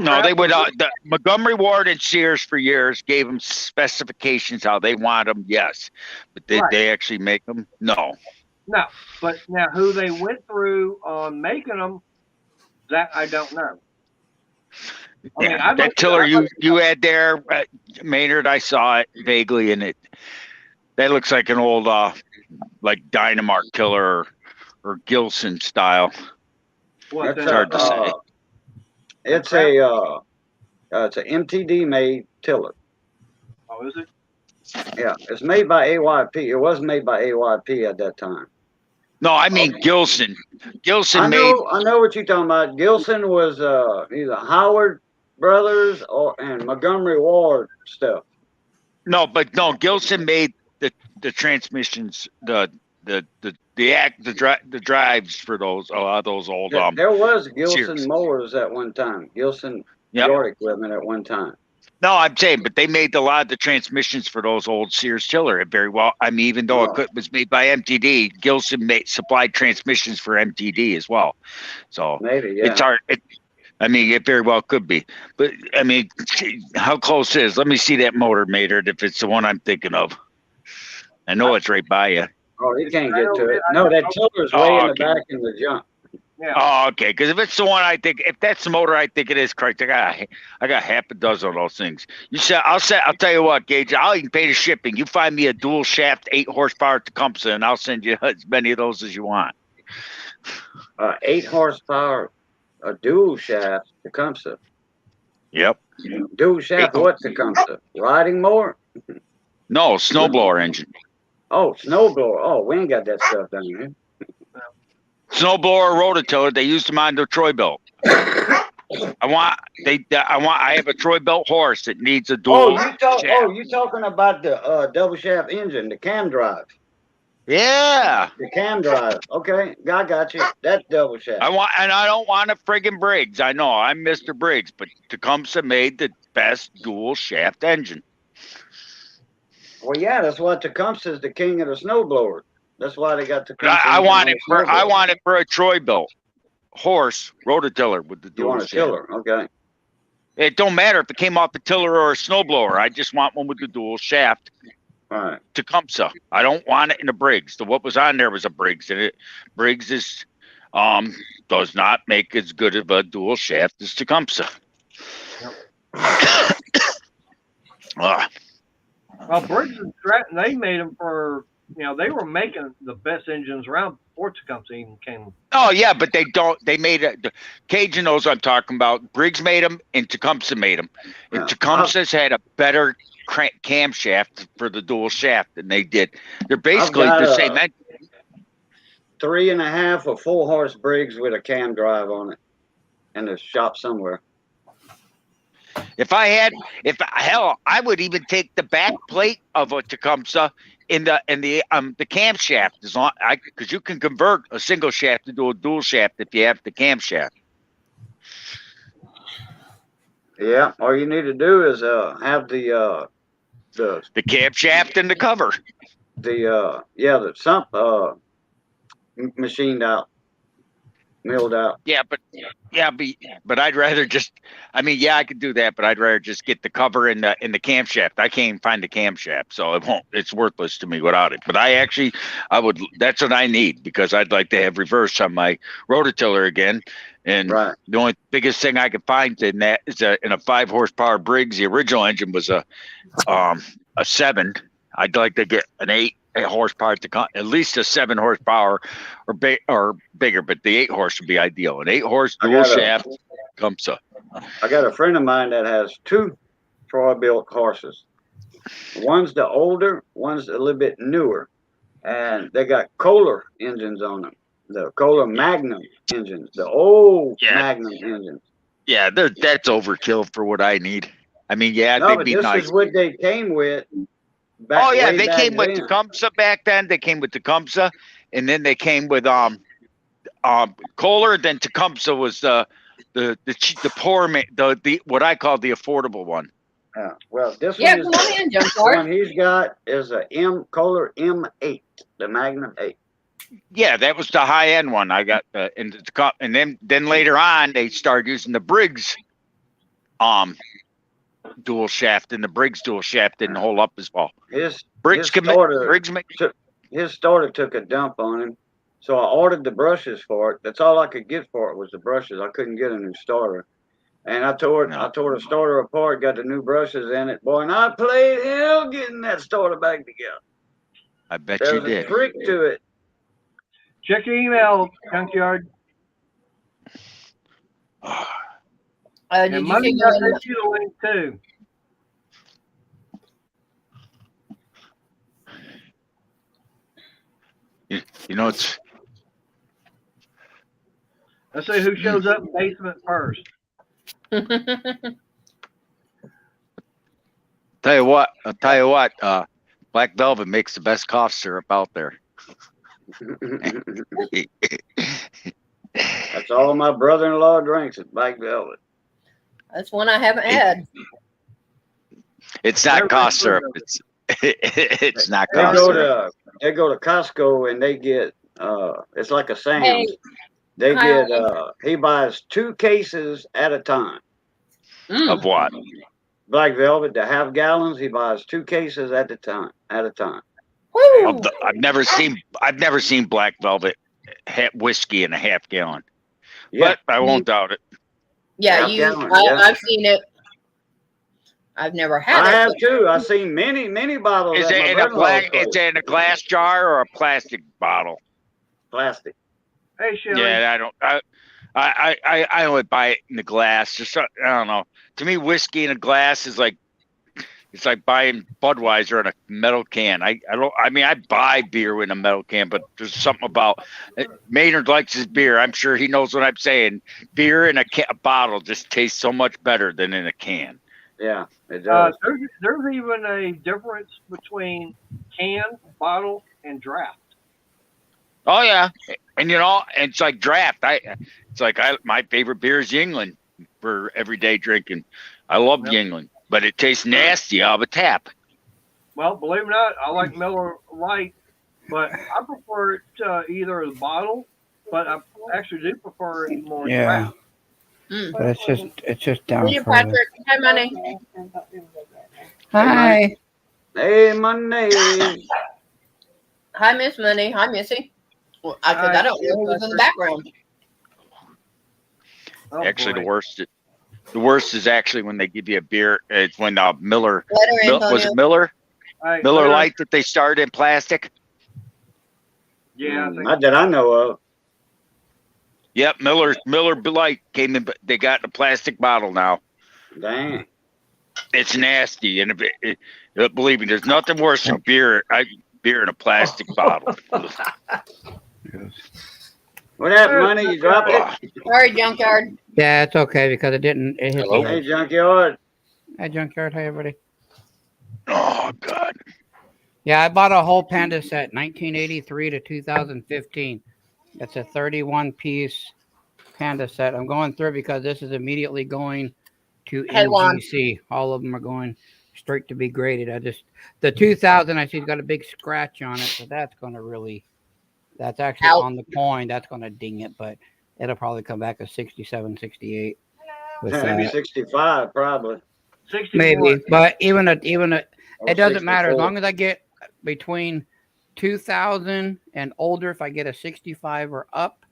No, they would. The Montgomery Ward and Sears for years gave them specifications how they want them. Yes, but did they actually make them? No. No, but now who they went through on making them, that I don't know. That tiller you had there, Maynard, I saw it vaguely, and that looks like an old like Dynamark tiller or Gilson style. It's hard to say. It's an MTD made tiller. Oh, is it? Yeah, it's made by AYP. It wasn't made by AYP at that time. No, I mean Gilson. Gilson I know what you're talking about. Gilson was either Howard Brothers and Montgomery Ward stuff. No, Gilson made the transmissions, the drives for those those old. There was Gilson Sears. mowers at one time. Gilson yard equipment at one time. No, I'm saying, but they made a lot of the transmissions for those old Sears tiller. It very well. I mean, even though it was made by MTD, Gilson supplied transmissions for MTD as well. So maybe it's hard. It very well could be. But I mean, how close is? Let me see that motor, Maynard, if it's the one I'm thinking of. I know it's right by you. Oh, you can't get to it. No, that tiller's way in the back in the jump. Yeah. Oh, okay. Because if it's the one I think, if that's the motor I think it is, correct. I got half a dozen of those things. I'll tell you what, Gage. I'll even pay the shipping. You find me a dual shaft 8 horsepower Tecumseh, and I'll send you as many of those as you want. 8 horsepower, a dual shaft Tecumseh. Yep. Dual shaft what Tecumseh? Riding mower? No, snowblower engine. Oh, snowblower. Oh, we ain't got that stuff down here. Snowblower rototiller. They used them on the Troy-Bilt. I have a Troy-Bilt horse that needs a dual shaft. You talking about the double shaft engine, the cam drive. Yeah. The cam drive. Okay, I got you. That double shaft. I don't want a friggin' Briggs. I know I'm Mr. Briggs, but Tecumseh made the best dual shaft engine. Well, yeah, that's why Tecumseh is the king of the snowblower. That's why they got Tecumseh. I want it for a Troy-Bilt horse rototiller with the dual shaft. You want a tiller, okay. It don't matter if it came off a tiller or a snowblower. I just want one with the dual shaft Right. Tecumseh. I don't want it in a Briggs. What was on there was a Briggs, and Briggs is does not make as good of a dual shaft as Tecumseh. Well, Briggs and Stratton, they made them for, they were making the best engines around before Tecumseh even came. Oh yeah, but they don't. They made it. Cajun knows what I'm talking about. Briggs made them, and Tecumseh made them. And Yeah. Tecumseh's had a better camshaft for the dual shaft than they did. They're basically got the same. 3.5 or 4 horse Briggs with a cam drive on it in the shop somewhere. Hell, I would even take the back plate of a Tecumseh in the camshaft, as long because you can convert a single shaft into a dual shaft if you have the camshaft. Yeah, all you need to do is have the camshaft and the cover. The sump machined out, milled out. But I'd rather just. I mean, yeah, I could do that, but I'd rather just get the cover in the camshaft. I can't even find the camshaft, so it won't. It's worthless to me without it. But I would. That's what I need because I'd like to have reverse on my rototiller again. And Right. the only biggest thing I could find in that is in a 5 horsepower Briggs. The original engine was a 7. I'd like to get an 8 horsepower to at least a 7 horsepower or bigger, but the 8 horse would be ideal. An 8 horse dual shaft Tecumseh. I got a friend of mine that has 2 Troy-built horses. One's the older, one's a little bit newer, and they got Kohler engines on them. The Kohler Magnum engines, the old Magnum engines. Yeah, that's overkill for what I need. I mean, yeah, No, they'd but be this nice. is what they came with. They came with Tecumseh back then. They came with Tecumseh, and then they came with Kohler. Then Tecumseh was the poor man, the what I call the affordable one. Yeah. Well, this Yeah, one come on in, Jump the one he's got is a Kohler M8, the Magnum 8. Yeah, that was the high end one. I got and then later on they started using the Briggs dual shaft, and the Briggs dual shaft didn't hold up as well. His starter took a dump on him, so I ordered the brushes for it. That's all I could get for it was the brushes. I couldn't get a new starter, and I tore the starter apart, got the new brushes in it, boy, and I played hell getting that starter back together. I bet There's you did. a trick to it. Check your email, Junkyard. Did you see I sent you the link too. You know, it's. Let's see who shows up in basement first. I'll tell you what. Black Velvet makes the best cough syrup out there. That's all my brother-in-law drinks is Black Velvet. That's one I haven't had. It's not cough syrup. It's not cough syrup. They go to Costco and they get it's like a Sam's. Hey, they get he buys 2 cases at a time. Of what? Black Velvet, the half gallons, he buys 2 cases at a time. Woo! I've never seen Black Velvet whiskey in a half gallon. Yeah. But I won't doubt it. Yeah, I've seen it. I've never had it. I have too. I've seen many bottles. Is it in a glass jar or a plastic bottle? Plastic. Hey, Shelly. Yeah, I only buy it in the glass. Just I don't know. To me, whiskey in a glass is like it's like buying Budweiser in a metal can. I buy beer in a metal can, but there's something about Maynard likes his beer. I'm sure he knows what I'm saying. Beer in a bottle just tastes so much better than in a can. Yeah, it does. There's even a difference between can, bottle, and draft. Oh yeah, and it's like draft. My favorite beer is Yingling for everyday drinking. I love Yingling, but it tastes nasty out of a tap. Well, believe it or not, I like Miller Lite, but I prefer it either the bottle, but I actually do prefer it more draft. But it's just down William further. Patrick, hi, money. Hi. Hey, Monday. Hi, Miss Money. Hi, Missy. Well, I don't know who was in the background. Oh, Actually, boy. the worst is actually when they give you a beer. It's when Miller Letter, was Antonio. it Miller Hey, Miller later. Lite that they started in plastic. Yeah, I think Not that I know of. Yep, Miller Lite came in, but they got in a plastic bottle now. Dang. It's nasty, and believe me, there's nothing worse than beer in a plastic bottle. What happened, Money? You dropped it? Sorry, Junkyard. Yeah, it's okay because it didn't. It hit Hello? the Hey, edge. Junkyard. Hi, Junkyard. Hi, everybody. Oh God! Yeah, I bought a whole Panda set, 1983 to 2015. It's a 31-piece Panda set. I'm going through because this is immediately going to Hey, Juan. NGC. All of them are going straight to be graded. The 2000 I see has got a big scratch on it, so that's actually Out. on the coin. That's going to ding it, but it'll probably come back a 67, 68. With Maybe 65, probably. 61. maybe, but even Or it doesn't matter as 64. long as I get between 2000 and older. If I get a 65 or up,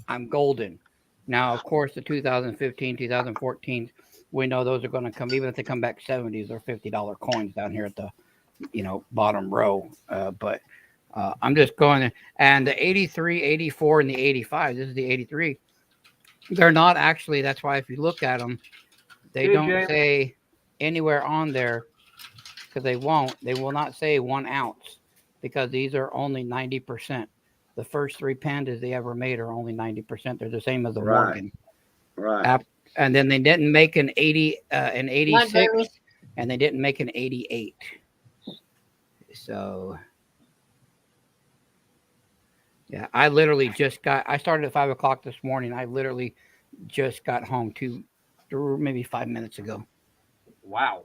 I'm golden. Now, of course, the 2015, 2014, we know those are going to come. Even if they come back 70s or $50 coins down here at the bottom row. But I'm just going, and the 83, 84, and the 85. This is the 83. They're not actually. That's why if you look at them, they don't say anywhere on there, because they will not say 1 ounce, because these are only 90%. The first 3 Pandas they ever made are only 90%. They're the same as the Right. Morgan. Right. And then they didn't make an 86, Baby. and they didn't make an 88. So yeah, I started at 5 o'clock this morning. I literally just got home maybe 5 minutes ago. Wow.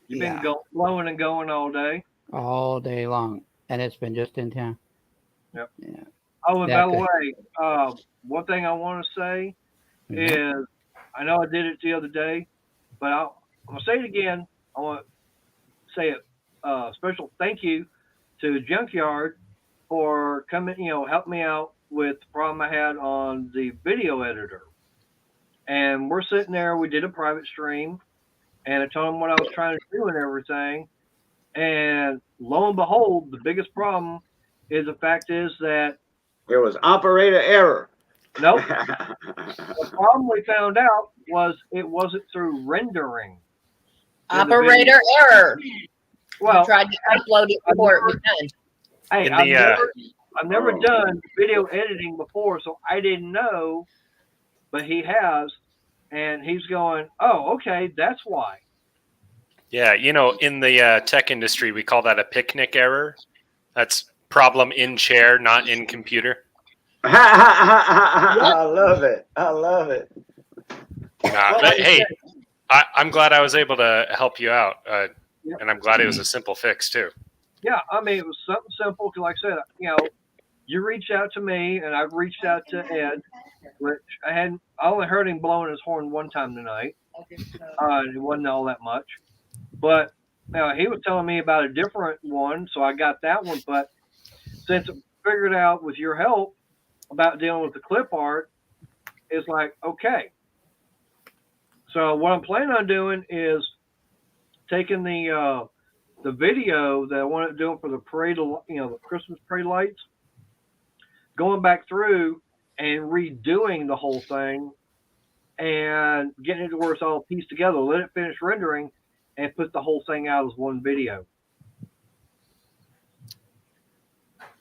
You've been blowing and going all day. All day long. And it's been just in town. Yep. Yeah. Oh, and by the way, one thing I want to say is, I know I did it the other day, but I'm going to say it again. I want to say a special thank you to Junkyard for coming, help me out with the problem I had on the video editor. And we're sitting there, we did a private stream, and I told him what I was trying to do and everything. And lo and behold, the biggest problem is the fact is that There was operator error. nope. The problem we found out was it wasn't through rendering. Operator error. Well, I tried to upload it before it was done. Hey, In the, I've never done video editing before, so I didn't know, but he has, and he's going, oh, okay, that's why. Yeah, in the tech industry, we call that a picnic error. That's problem in chair, not in computer. I love it. I love it. But hey, I'm glad I was able to help you out, and I'm glad it was a simple fix too. Yeah, I mean, it was something simple, because like I said, you reached out to me, and I've reached out to Ed, which I only heard him blowing his horn one time tonight. It wasn't all that much. But he was telling me about a different one, so I got that one. But since I figured out with your help about dealing with the clip art, it's like, okay. So what I'm planning on doing is taking the video that I wanted to do for the parade, the Christmas parade lights, going back through and redoing the whole thing and getting it to where it's all pieced together, let it finish rendering, and put the whole thing out as one video.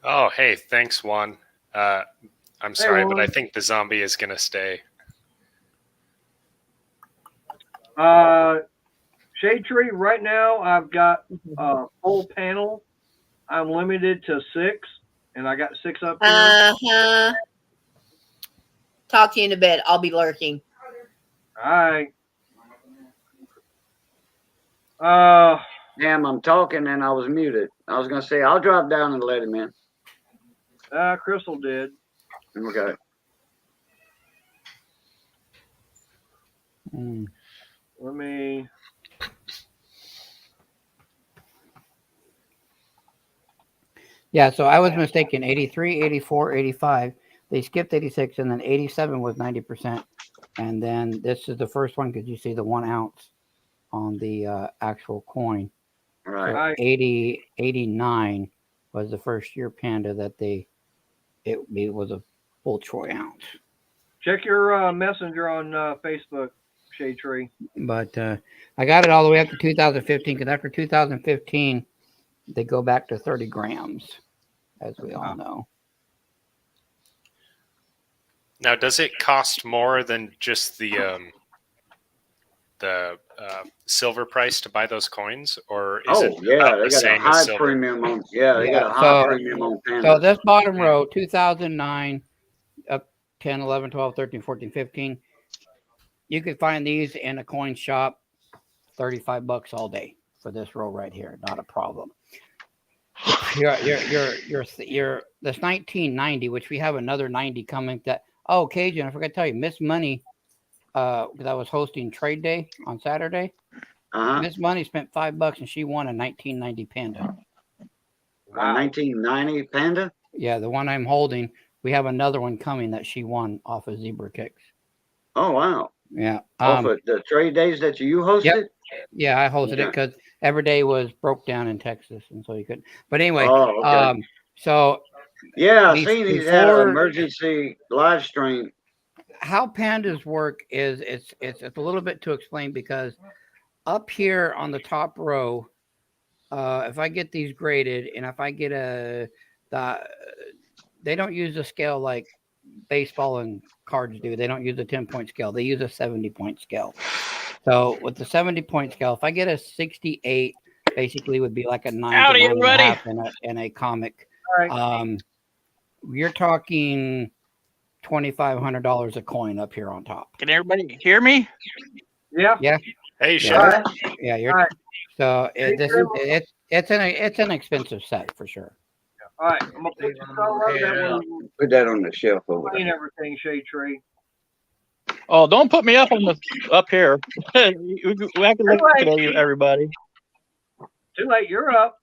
Oh, hey, thanks, Juan. I'm sorry, Juan. but I think the zombie is gonna stay. Shade Tree, right now I've got a full panel. I'm limited to 6, and I got 6 up here. Talk to you in a bit. I'll be lurking. All right. Damn, I'm talking and I was muted. I was going to say, I'll drop down and let him in. Crystal did. Okay. Mm. Let me. Yeah, so I was mistaken. 83, 84, 85. They skipped 86, and then 87 was 90%. And then this is the first one because you see the 1 ounce on the actual coin. Right. So 80, 89 was the first year Panda that it was a full troy ounce. Check your messenger on Facebook, Shade Tree. But I got it all the way up to 2015 because after 2015, they go back to 30 grams, as we all know. Now, does it cost more than just the silver price to buy those coins, or is it yeah, about they the got a same high as silver? premium on. Yeah, they got a high so- premium on So pandas. this bottom row, 2009, up 10, 11, 12, 13, 14, 15. You could find these in a coin shop, $35 all day for this row right here. Not a problem. Your this 1990, which we have another 90 coming. Cajun, I forgot to tell you, Miss Money, because I was hosting Trade Day on Saturday. Miss Money spent $5 and she won a 1990 Panda. A 1990 Panda? Yeah, the one I'm holding. We have another one coming that she won off of Zebra Kicks. Oh, wow. Yeah. Off of the trade days that you hosted? Yep. Yeah, I hosted it because every day was broke down in Texas, and so you couldn't. But anyway, so yeah, I seen he's had an emergency live stream. How pandas work is it's a little bit to explain because up here on the top row, if I get these graded and if I get they don't use a scale like baseball and cards do. They don't use a 10-point scale. They use a 70-point scale. So with the 70-point scale, if I get a 68, basically would be like a 9 to 9.5 in a comic. Right. You're talking $2,500 a coin up here on top. Can everybody hear me? Yeah. Yeah. Hey, Shane. Yeah. You're. So it's an expensive set for sure. All right, I'm gonna put this all over that one. Put that on the shelf over there. Clean everything, Shade Tree. Oh, don't put me up here. We have to look at everybody. Too late. You're up.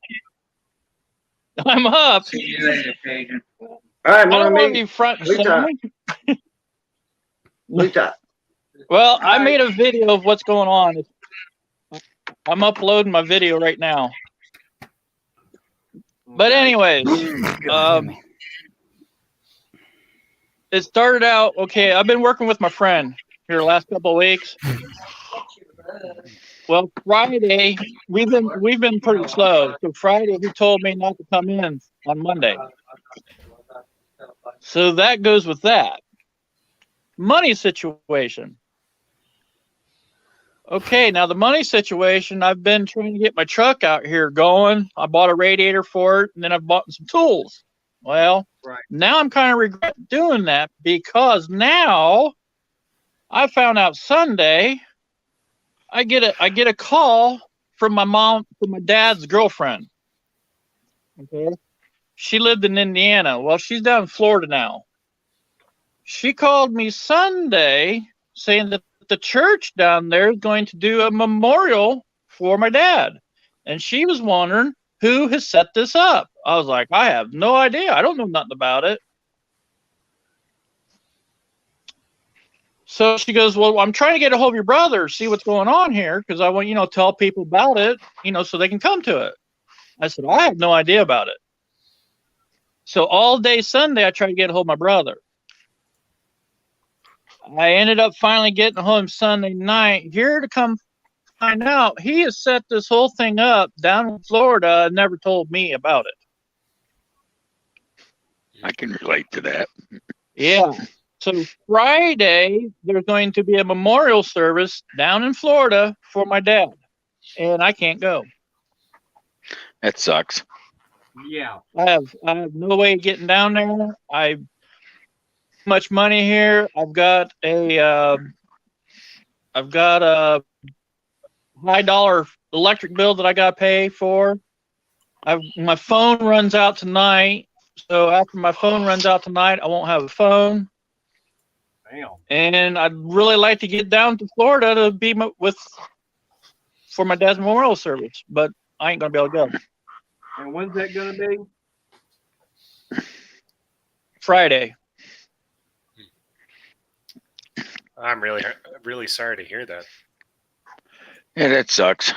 I'm up. All right, I don't want to be front and center. Well, I made a video of what's going on. I'm uploading my video right now. But anyways, it started out okay. I've been working with my friend here the last couple of weeks. Well, Friday we've been pretty slow. So Friday he told me not to come in on Monday. So that goes with that. Money situation. Okay, now the money situation, I've been trying to get my truck out here going. I bought a radiator for it, and then I've bought some tools. Well, now I'm kind of regret doing that because now I found out Sunday I get a call from my dad's girlfriend. Okay. She lived in Indiana. Well, she's down in Florida now. She called me Sunday saying that the church down there is going to do a memorial for my dad. And she was wondering who has set this up. I was like, I have no idea. I don't know nothing about it. So she goes, well, I'm trying to get a hold of your brother, see what's going on here, because I want, tell people about it, so they can come to it. I said, I have no idea about it. So all day Sunday, I tried to get a hold of my brother. I ended up finally getting home Sunday night here to come find out he has set this whole thing up down in Florida and never told me about it. I can relate to that. Yeah. So Friday, there's going to be a memorial service down in Florida for my dad, and I can't go. That sucks. Yeah. I have no way of getting down there. I've much money here. I've got a high dollar electric bill that I got to pay for. My phone runs out tonight, so after my phone runs out tonight, I won't have a phone. Damn. And I'd really like to get down to Florida to be for my dad's memorial service, but I ain't gonna be able to go. And when's that gonna be? Friday. I'm really sorry to hear that. Yeah, that sucks.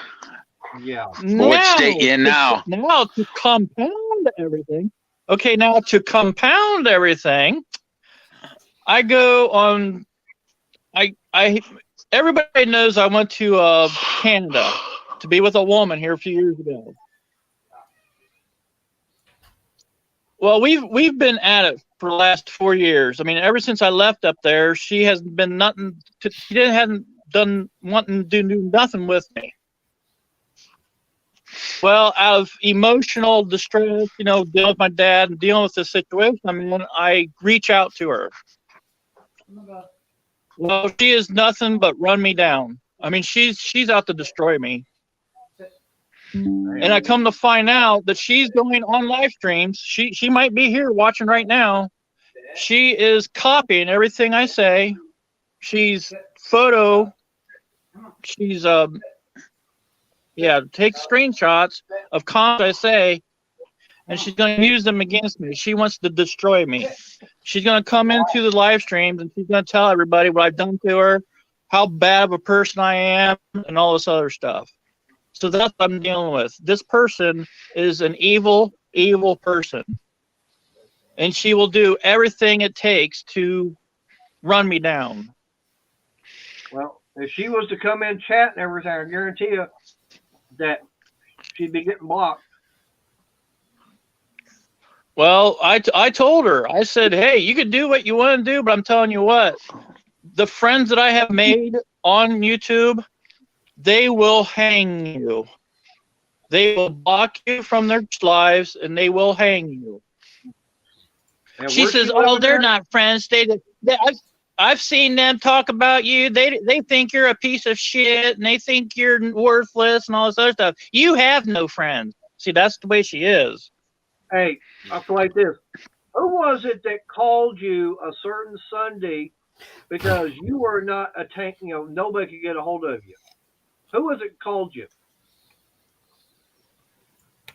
Yeah. What state you in now? Now to compound everything. Okay, now to compound everything, I go on. Everybody knows I went to Canada to be with a woman here a few years ago. Well, we've been at it for the last 4 years. I mean, ever since I left up there, she has been nothing. She hadn't done wanting to do nothing with me. Well, out of emotional distress, dealing with my dad and dealing with this situation, I reach out to her. Well, she is nothing but run me down. I mean, she's out to destroy me. And I come to find out that she's going on live streams. She might be here watching right now. She is copying everything I say. She's take screenshots of comments I say, and she's going to use them against me. She wants to destroy me. She's going to come into the live streams and she's going to tell everybody what I've done to her, how bad of a person I am, and all this other stuff. So that's what I'm dealing with. This person is an evil, evil person. And she will do everything it takes to run me down. Well, if she was to come in chat and everything, I guarantee you that she'd be getting blocked. Well, I told her, I said, hey, you can do what you want to do, but I'm telling you what, the friends that I have made on YouTube, they will hang you. They will block you from their lives, and they will hang you. And She says, "Oh, they're not friends. I've seen them talk about you. They think you're a piece of shit, and they think you're worthless, and all this other stuff. You have no friends." See, that's the way she is. Hey, I'll play this. Who was it that called you a certain Sunday because you were not a tank? Nobody could get a hold of you. Who was it called you?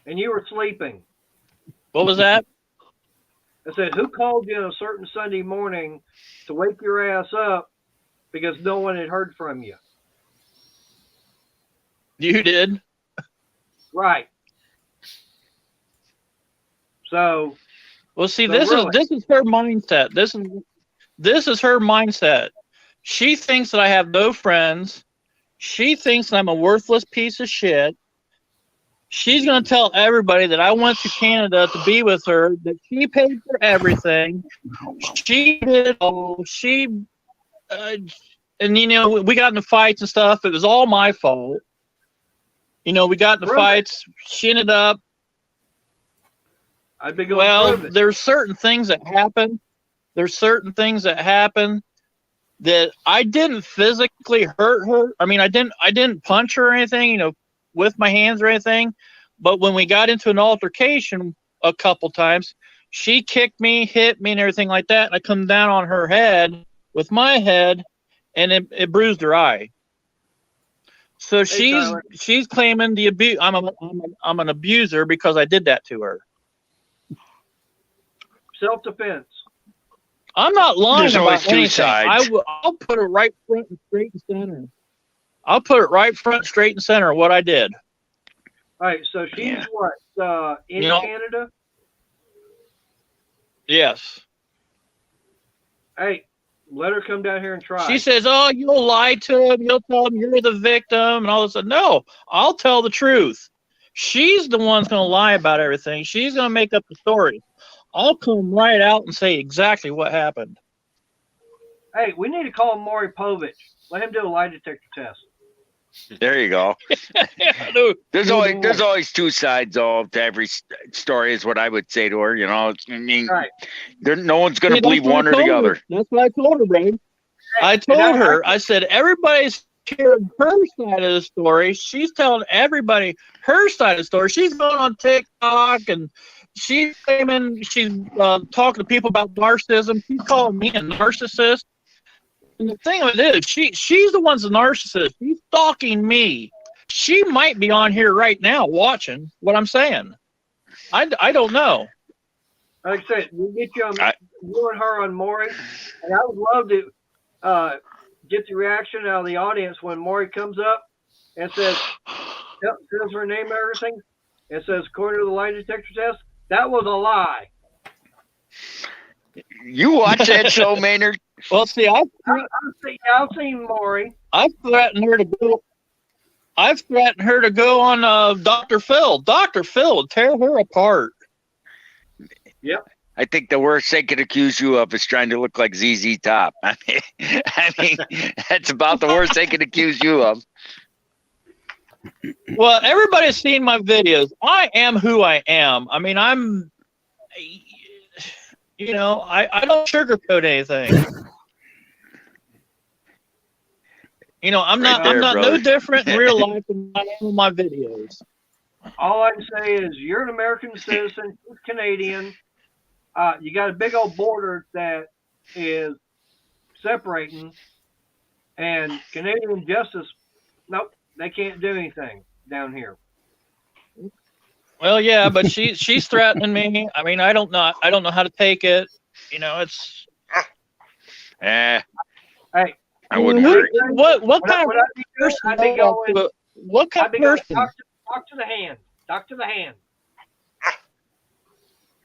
And you were sleeping. What was that? I said, who called you on a certain Sunday morning to wake your ass up because no one had heard from you? You did. Right. So. Well, see, this is her mindset. This is her mindset. She thinks that I have no friends. She thinks I'm a worthless piece of shit. She's going to tell everybody that I went to Canada to be with her, that she paid for everything. She did all. And, we got into fights and stuff. It was all my fault. We got into fights. She ended up. There's certain things that happen. That I didn't physically hurt her. I mean, I didn't punch her or anything, with my hands or anything. But when we got into an altercation a couple times, she kicked me, hit me, and everything like that. And I come down on her head with my head, and it bruised her eye. So she's claiming the abuse. I'm an abuser because I did that to her. Self-defense. I'm not lying. There's about always two anything. sides. I'll put it right front and straight and center. I'll put it right front, straight and center. What I did. All right. So she's what? In Canada? Yes. Hey, let her come down here and try. She says, "Oh, you'll lie to him. You'll tell him you're the victim and all this." No, I'll tell the truth. She's the one's going to lie about everything. She's going to make up the story. I'll come right out and say exactly what happened. Hey, we need to call Maury Povich. Let him do a lie detector test. There you go. There's always two sides to every story, is what I would say to her. Right. No one's going to believe one or the other. That's what I told her, babe. I told her, I said, everybody's hearing her side of the story. She's telling everybody her side of the story. She's going on TikTok and she's claiming she's talking to people about narcissism. She's calling me a narcissist. And the thing of it is, she's the one's the narcissist. She's stalking me. She might be on here right now watching what I'm saying. I don't know. Like I said, we'll get you on you and her on Maury, and I would love to get the reaction out of the audience when Maury comes up and says her name and everything, and says according to the lie detector test, that was a lie. You watch that show, Maynard? Well, see, I've seen Maury. I've threatened her to go. I've threatened her to go on Dr. Phil. Dr. Phil would tear her apart. Yep. I think the worst they could accuse you of is trying to look like ZZ Top. I mean, that's about the worst they could accuse you of. Well, everybody's seen my videos. I am who I am. I mean, I'm, you know, I don't sugarcoat anything. You know, I'm not no different in real life than I am in my videos. All I can say is you're an American citizen, you're Canadian. You got a big old border that is separating, and Canadian justice, nope, they can't do anything down here. Well, yeah, but she's threatening me. I mean, I don't know how to take it. You know, it's. Hey, I wouldn't worry. What kind of person? What kind of person? Talk to the hand. Talk to the hand.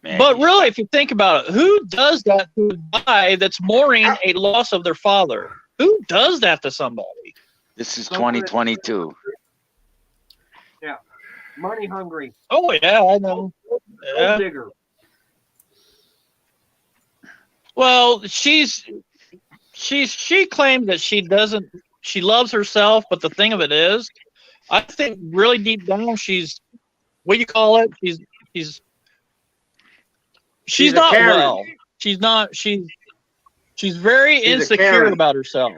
Man, but really, if you think about it, who does that to a guy that's mourning a loss of their father? Who does that to somebody? This is 2022. Yeah, money hungry. Oh yeah, I know. Yeah. Digger. Well, she claims that she loves herself, but the thing of it is, I think really deep down she's, what do you call it? She's not well. She's very insecure about herself.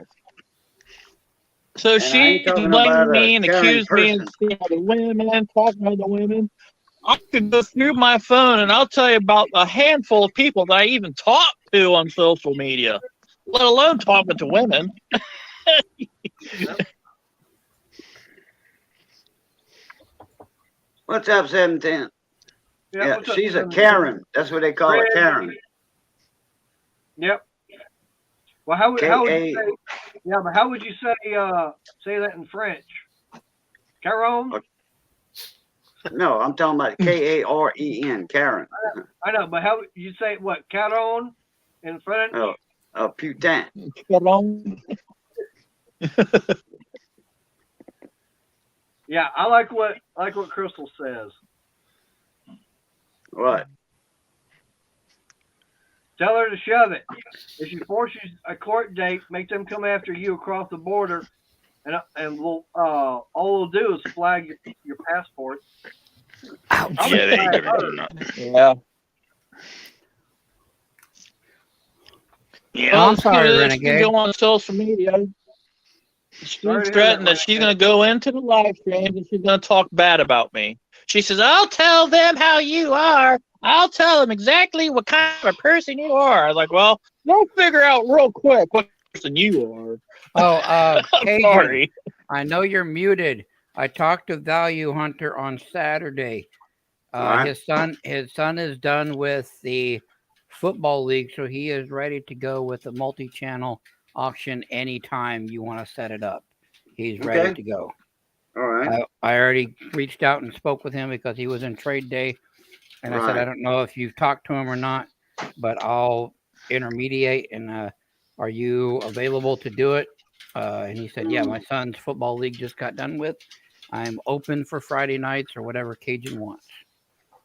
So she blamed me and accused me of seeing other women, talking to other women. I could go through my phone and I'll tell you about a handful of people that I even talk to on social media, let alone talking to women. What's up, 710? Yeah, what's up, she's a Karen. That's what they call a Karen. Yep. Well, how would you say? Yeah, but how would you say that in French? Karen? No, I'm talking about Karen, Karen. I know, but how would you say what? Karen in French? Oh, putain. Yeah, I like what Crystal says. What? Tell her to shove it. If she forces a court date, make them come after you across the border, and we'll all we'll do is flag your passport. Yeah, they ain't gonna do nothing. Yeah. Yeah, I'm sorry, Renegade. Go on social media. She's threatened that she's going to go into the live stream and she's going to talk bad about me. She says, "I'll tell them how you are. I'll tell them exactly what kind of a person you are." I was like, "Well, you'll figure out real quick what person you are." Oh, I'm sorry. I know you're muted. I talked to Value Hunter on Saturday. His son is done with the football league, so he is ready to go with a multi-channel auction anytime you want to set it up. He's ready to go. All right. I already reached out and spoke with him because he was in trade day, and I said, I don't know if you've talked to him or not, but I'll intermediate, and are you available to do it? And he said, yeah, my son's football league just got done with. I'm open for Friday nights or whatever Cajun wants.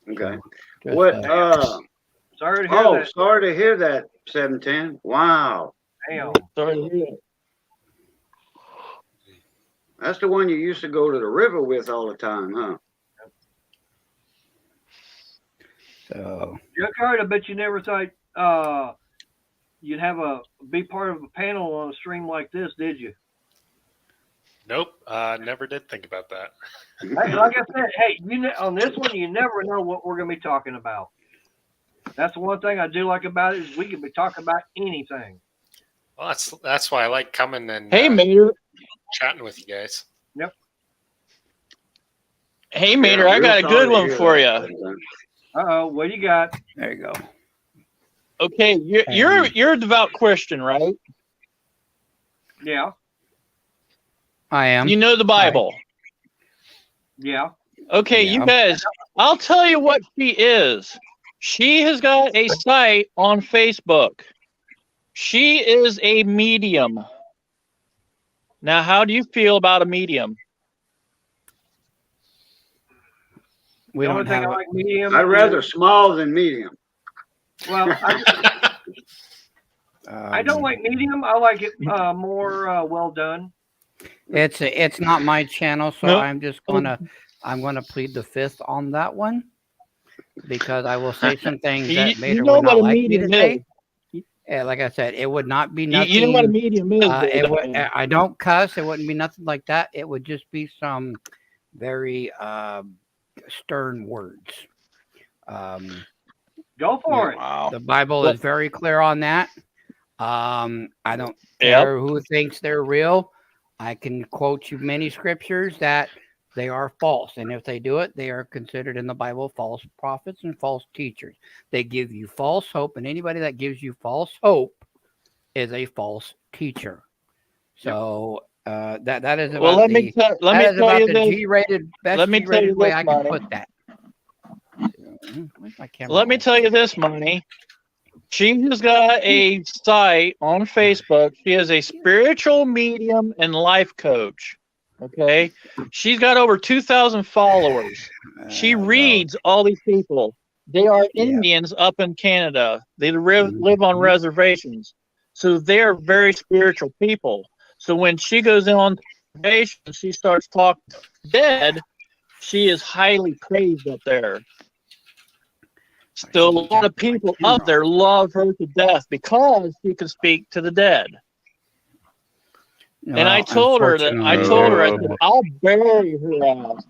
Okay. So sorry to hear that. Sorry to hear that, 710. Wow. Damn. Sorry to hear that. That's the one you used to go to the river with all the time, huh? So, Jacquard, I bet you never thought you'd be part of a panel on a stream like this, did you? Nope, never did think about that. Hey, like I said, on this one, you never know what we're going to be talking about. That's the one thing I do like about it is we can be talking about anything. Well, that's why I like coming and Hey, Mater. chatting with you guys. Yep. Hey, Mater, I got a good one for you. Uh-oh, what do you got? There you go. Okay, you're a devout Christian, right? Yeah. I am. You know the Bible. Yeah. Okay, Yeah. you guys, I'll tell you what she is. She has got a site on Facebook. She is a medium. Now, how do you feel about a medium? We The only don't thing have I a, like medium. I'd rather small than medium. Well, I don't like medium. I like it more well done. It's not my channel, so No. I'm gonna plead the fifth on that one because I will say some things that You Mater know would what not a like me to medium say. is. Like I said, it would not be nothing. You know what a medium is. I don't cuss. It wouldn't be nothing like that. It would just be some very stern words. Go for it. Wow. The Bible is very clear on that. I don't Yep. care who thinks they're real. I can quote you many scriptures that they are false. And if they do it, they are considered in the Bible false prophets and false teachers. They give you false hope, and anybody that gives you false hope is a false teacher. So that is about Well, let me tell you the this. G-rated, best Let me tell you G-rated way this, I can Monty. put that. Where's my camera? Let me tell you this, Money. She has got a site on Facebook. She is a spiritual medium and life coach. Okay. She's got over 2,000 followers. She reads all these people. They are Indians up in Canada. They live on reservations. So they're very spiritual people. So when she goes in on reservation, she starts talking to the dead, she is highly praised up there. Still, a lot of people up there love her to death because she can speak to the dead. No, And I told her, I said, I'll bury her ass.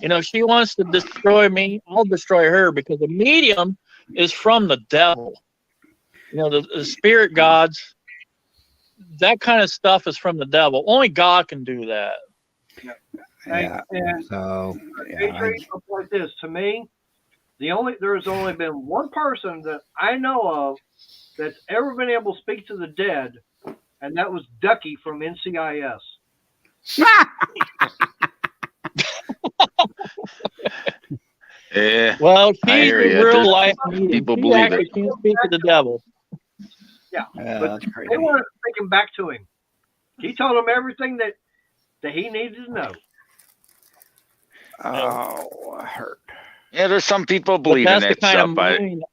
You know, she wants to destroy me. I'll destroy her because a medium is from the devil. You know, the spirit gods, that kind of stuff is from the devil. Only God can do that. Yeah. And So like this, to me, there's only been one person that I know of that's ever been able to speak to the dead, and that was Ducky from NCIS. Yeah. Well, she's hear a ya. real There's life medium. people She believe actually it. can't speak to the devil. Yeah, Yeah, but that's crazy. they wanted to take him back to him. He told him everything that he needed to know. Oh, I hurt. Yeah, there's some people But believe in that's the that kind stuff. of mind.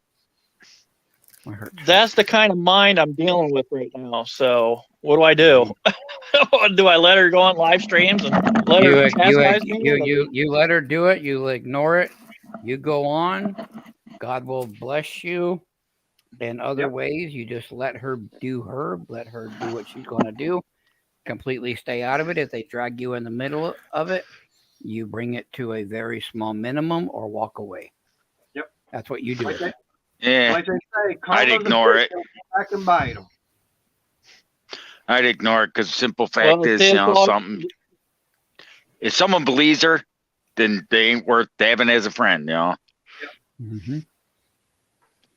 That's the kind of mind I'm dealing with right now. So what do I do? Do I let her go on live streams and let her chastise me? You let her do it. You ignore it. You go on. God will bless you in other ways. You just let her do what she's going to do. Completely stay out of it. If they drag you in the middle of it, you bring it to a very small minimum or walk away. Yep. That's what you do. Like they say, I'd ignore it. Back and bite them. I'd ignore it because simple fact is, you know, something. If someone believes her, then they ain't worth having as a friend, you know. Mm-hmm.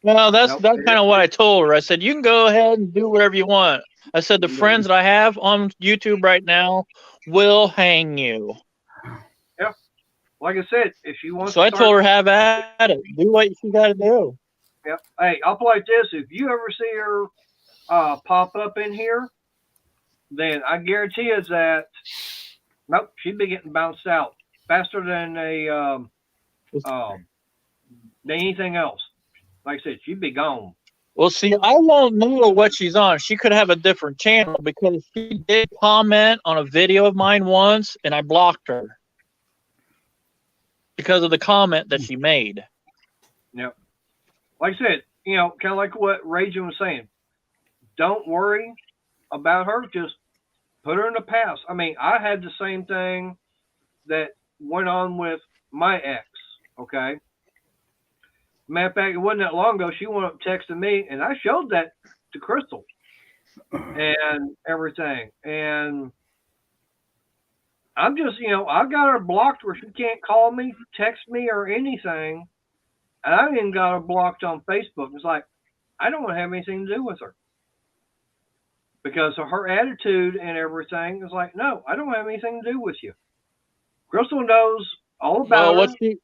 Well, that's kind of what I told her. I said, you can go ahead and do whatever you want. I said, the friends that I have on YouTube right now will hang you. Yeah. Like I said, if she wants so I told her, have at it. Do what you got to do. Yep. Hey, I'll play this. If you ever see her pop up in here, then I guarantee you that nope, she'd be getting bounced out faster than than anything else. Like I said, she'd be gone. Well, see, I won't know what she's on. She could have a different channel because she did comment on a video of mine once, and I blocked her because of the comment that she made. Yep. Like I said, you know, kind of like what Raging was saying. Don't worry about her. Just put her in the past. I mean, I had the same thing that went on with my ex. Okay. Matter of fact, it wasn't that long ago. She went up texting me, and I showed that to Crystal. and everything. And I'm just, I've got her blocked where she can't call me, text me, or anything. And I even got her blocked on Facebook. It's like, I don't want to have anything to do with her. Because of her attitude and everything, it's like, no, I don't have anything to do with you. Crystal knows all about Well, her, stuff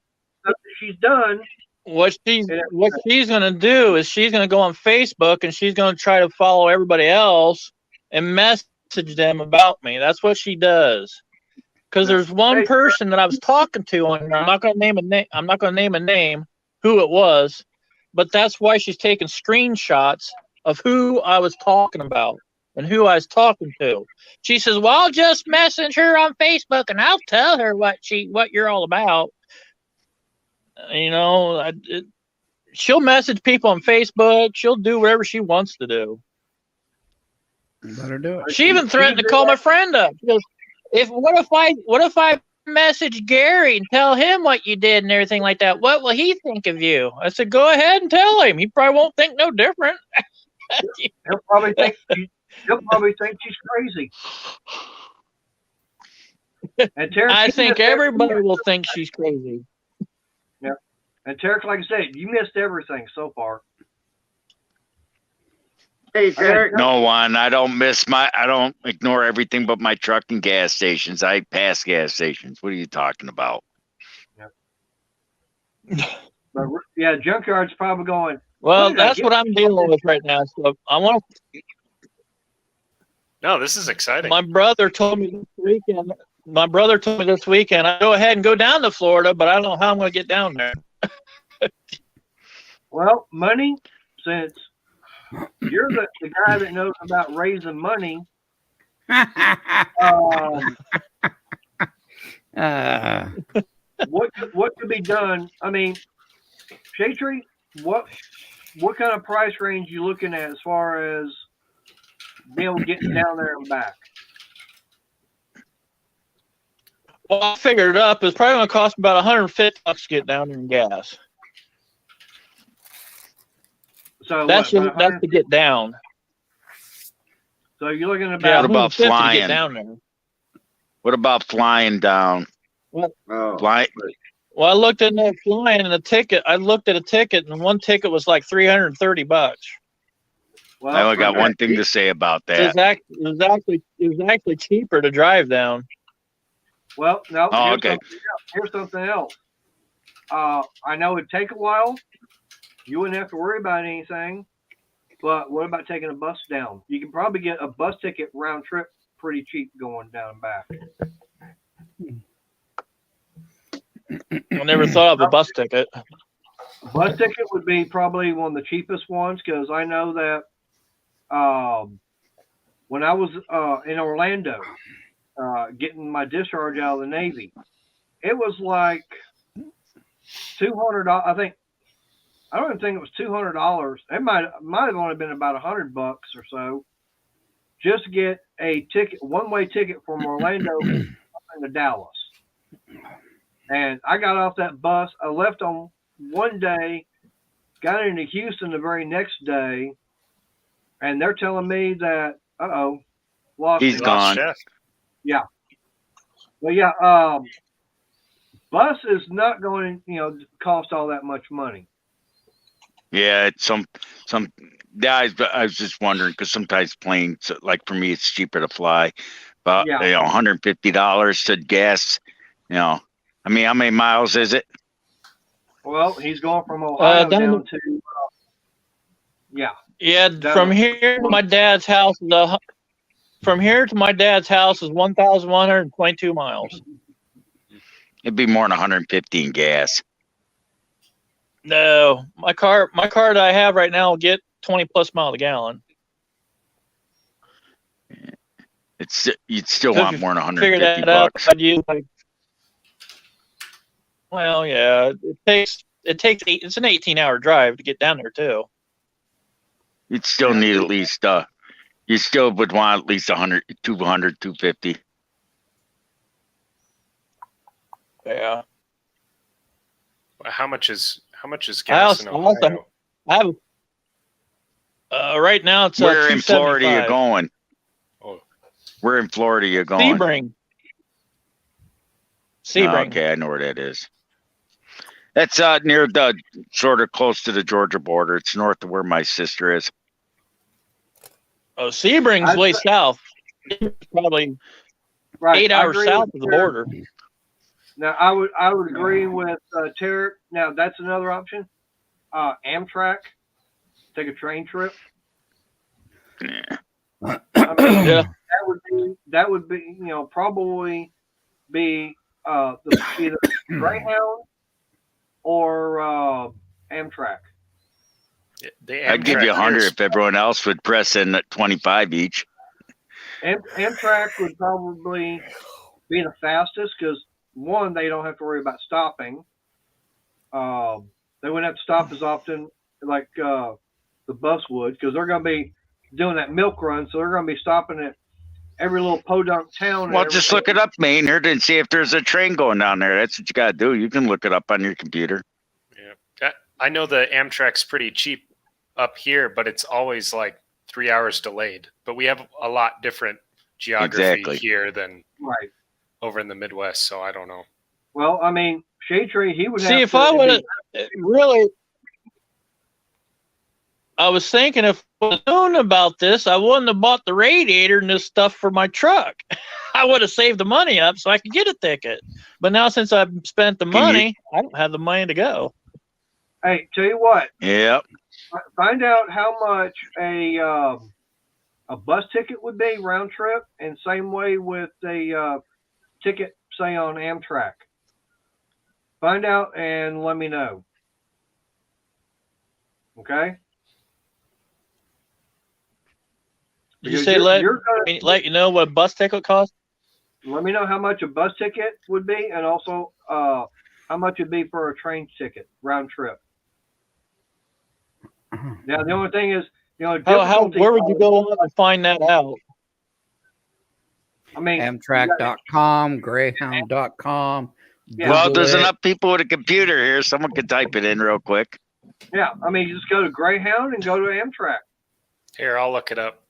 that she's done. what she's gonna do is she's gonna go on Facebook and she's gonna try to follow everybody else and message them about me. That's what she does. Because there's one person that I was talking to on here. I'm not gonna name a name. I'm not gonna name a name, who it was, but that's why she's taking screenshots of who I was talking about and who I was talking to. She says, "Well, I'll just message her on Facebook and I'll tell her what you're all about." She'll message people on Facebook. She'll do whatever she wants to do. You better do it. She even threatened to call my friend up. She goes, what if I message Gary and tell him what you did and everything like that? What will he think of you? I said, go ahead and tell him. He probably won't think no different. He'll probably think she's crazy. And Tarek, I think everybody will think she's crazy. Yeah. And Tarek, like I said, you missed everything so far. Hey, Tarek. No one. I don't ignore everything but my truck and gas stations. I pass gas stations. What are you talking about? Yeah. But yeah, Junkyard's probably going. Well, that's what I'm dealing with right now. So I want to. No, this is exciting. My brother told me this weekend. I go ahead and go down to Florida, but I don't know how I'm going to get down there. Well, money, since you're the guy that knows about raising money. What could be done? I mean, Shatry, what kind of price range you looking at as far as being able to get down there and back? Well, I figured it up. It's probably going to cost me about $150 to get down there in gas. So that's to get down. So you're looking about. What about flying? To get down there. What about flying down? Well, flying. Well, I looked at that flying and the ticket. I looked at a ticket, and one ticket was like $330. Well, I only got one thing to say about that. It was actually cheaper to drive down. Well, no. Oh, okay. Here's something else. I know it'd take a while. You wouldn't have to worry about anything. But what about taking a bus down? You can probably get a bus ticket round trip pretty cheap going down and back. I never thought of a bus ticket. Bus ticket would be probably one of the cheapest ones because I know that when I was in Orlando getting my discharge out of the Navy, it was like $200. I don't even think it was $200. It might have only been about $100 or so, just to get a ticket, one-way ticket from Orlando to Dallas. And I got off that bus. I left on one day, got into Houston the very next day, and they're telling me that he's gone. Yeah. Well, yeah. Bus is not going to cost all that much money. Yeah, it's some guys. I was just wondering because sometimes planes, like for me, it's cheaper to fly. But $150 to gas. I mean, how many miles is it? Well, he's going from Ohio down to. Yeah, from here to my dad's house. From here to my dad's house is 1,122 miles. It'd be more than 150 in gas. No, my car that I have right now will get 20 plus miles a gallon. You'd still want more than 150 bucks. Well, yeah, it's an 18-hour drive to get down there too. You'd still need at least you still would want at least 100, 200, 250. Yeah. How much is gas in Ohio? Right now it's Where in Florida you 275. going? Oh, Where in Florida you going? Sebring. Oh, Sebring. okay, I know where that is. That's near the sort of close to the Georgia border. It's north of where my sister is. Oh, Sebring's way south. It's probably Right. 8 I hours agree south with of the Tarek. border. Now, I would agree with Tarek. Now, that's another option. Amtrak, take a train trip. Yeah. I mean, Yeah. that would be probably be either Greyhound or Amtrak. the I'd give you Amtrak 100 here's- if everyone else would press in at 25 each. Amtrak would probably be the fastest because one, they don't have to worry about stopping. They wouldn't have to stop as often like the bus would because they're going to be doing that milk run, so they're going to be stopping at every little podunk town. Well, just look it up, Maynard, and see if there's a train going down there. That's what you got to do. You can look it up on your computer. Yeah, I know the Amtrak's pretty cheap up here, but it's always like 3 hours delayed. But we have a lot different geography Exactly. here than Right. over in the Midwest, so I don't know. Well, I mean, Shade Tree, he would See, have if to I would be- have really, I was thinking if I was known about this, I wouldn't have bought the radiator and this stuff for my truck. I would have saved the money up so I could get a ticket. But now since I've spent the money, I don't have the money to go. Hey, tell you what, Yep. find out how much a bus ticket would be round trip, and same way with a ticket, say on Amtrak. Find out and let me know. Okay. Did you Because say you're gonna let you know what a bus ticket costs? let me know how much a bus ticket would be, and also how much it'd be for a train ticket round trip. Now the only thing is, How difficulty- where would you go on and find that out? I mean, Amtrak.com, Greyhound.com. Yeah. Well, Google there's it. enough people with a computer here. Someone can type it in real quick. yeah, I mean, you just go to Greyhound and go to Amtrak. Here, I'll look it up.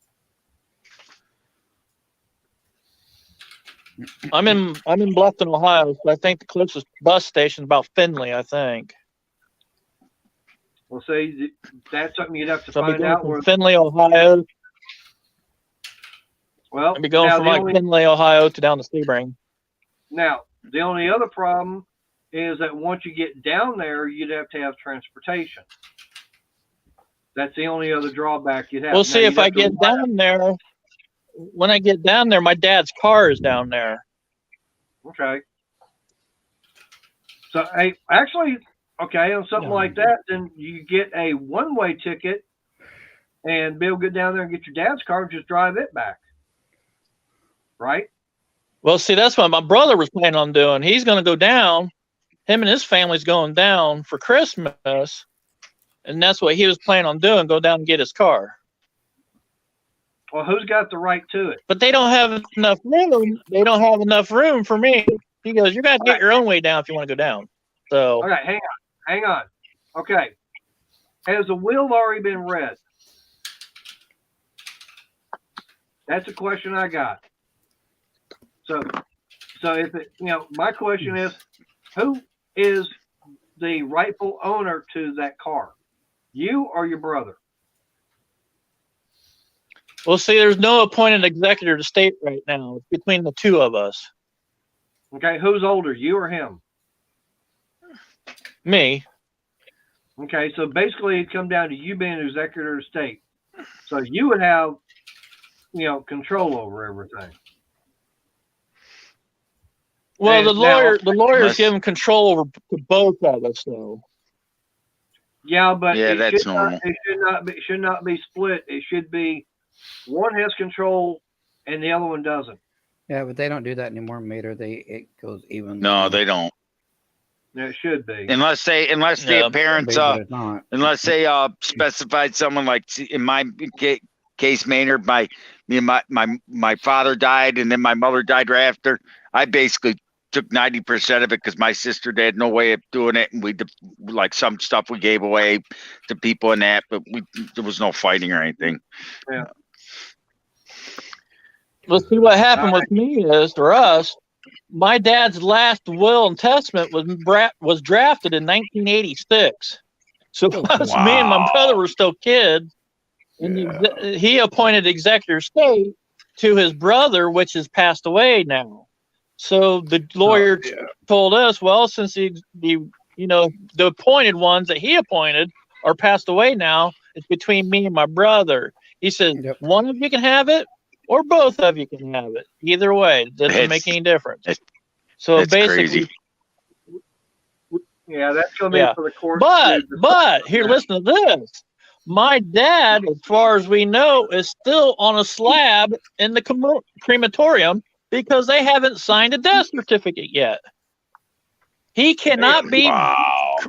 I'm in Bluffton, Ohio, so I think the closest bus station is about Findlay, I think. Well, see, that's something you'd have to So I'll be find going out. from Where, Findlay, Ohio. well, I'll be going now from the like only, Findlay, Ohio to down to Sebring. now the only other problem is that once you get down there, you'd have to have transportation. That's the only other drawback you'd have. We'll Now, see you'd if I have to get rely- down there. When I get down there, my dad's car is down there. Okay. So, hey, actually, okay, on something like that, then you get a one-way ticket and be able to get down there and get your dad's car and just drive it back. Right? Well, see, that's what my brother was planning on doing. He's going to go down. Him and his family's going down for Christmas, and that's what he was planning on doing. Go down and get his car. Well, who's got the right to it? But they don't have enough room. They don't have enough room for me. He goes, "You're going to get your own way down if you want to go down." So Okay, hang on. Okay. Has the will already been read? That's a question I got. So if it, my question is, who is the rightful owner to that car? You or your brother? we'll see. There's no appointed executor to state right now. It's between the two of us. Okay, who's older, you or him? Me. Okay, so basically it come down to you being executor of state. So you would have, control over everything. Well, And the lawyers Unless- give him control over to both of us, though. Yeah, but Yeah, that's should normal. It should not be split. It should be one has control and the other one doesn't. Yeah, but they don't do that anymore, Mater. It goes even. No, they don't. Yeah, it should be. Unless the Yeah, parents But it's not. unless they specified someone, like in my case, Maynard, my father died and then my mother died right after. I basically took 90% of it because my sister had no way of doing it, and we like some stuff we gave away to people in that, but there was no fighting or anything. Yeah. Let's see what happened with me is, or us. My dad's last will and testament was drafted in 1986. So us, me and my brother were still kids, and he appointed executor of state to his brother, which has passed away now. So the lawyer told us, well, since the appointed ones that he appointed are passed away now, it's between me and my brother. He said, one of you can have it, or both of you can have it. Either way, it doesn't make any difference. So basically, crazy. Yeah, that's going to be for the court. But here, listen to this. My dad, as far as we know, is still on a slab in the crematorium because they haven't signed a death certificate yet. He cannot be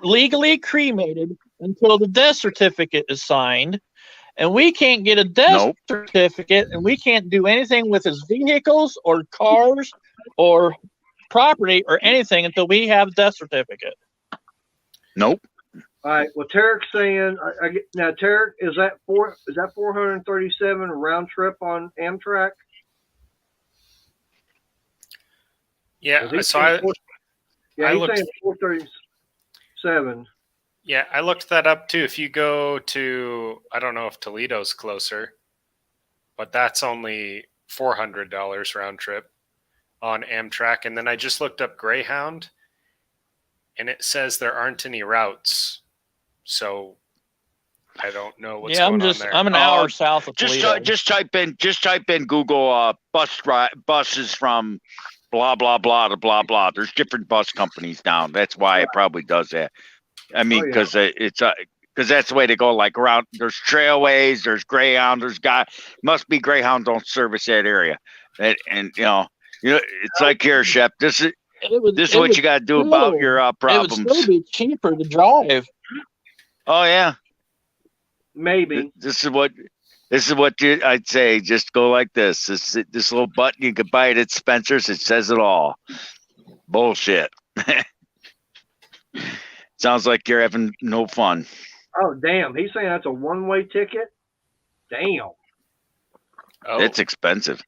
legally cremated until the death certificate is signed. And we can't get a death certificate, and we can't do anything with his vehicles or cars or property or anything until we have a death certificate. Nope. All right. Well, Tarek's saying now. Tarek, is that 437 round trip on Amtrak? Yeah. So I he's saying 437. Yeah, I looked that up too. If you go to, I don't know if Toledo's closer, but that's only $400 round trip on Amtrak. And then I just looked up Greyhound, and it says there aren't any routes. So I don't know what's going on there. I'm an hour south of Toledo. Just type in Google buses from blah blah blah to blah blah. There's different bus companies down. That's why it probably does that. I mean, because because that's the way to go. Like around, there's Trailways, there's Greyhound, must be Greyhound don't service that area, and it's like here, Shep. This is what you got to do about your problems. It would still be cheaper to drive. Oh yeah, maybe. This is what I'd say. Just go like this. This little button you could buy it at Spencer's. It says it all. Bullshit. Sounds like you're having no fun. Oh, damn. He's saying that's a one-way ticket? Damn. Oh. It's expensive.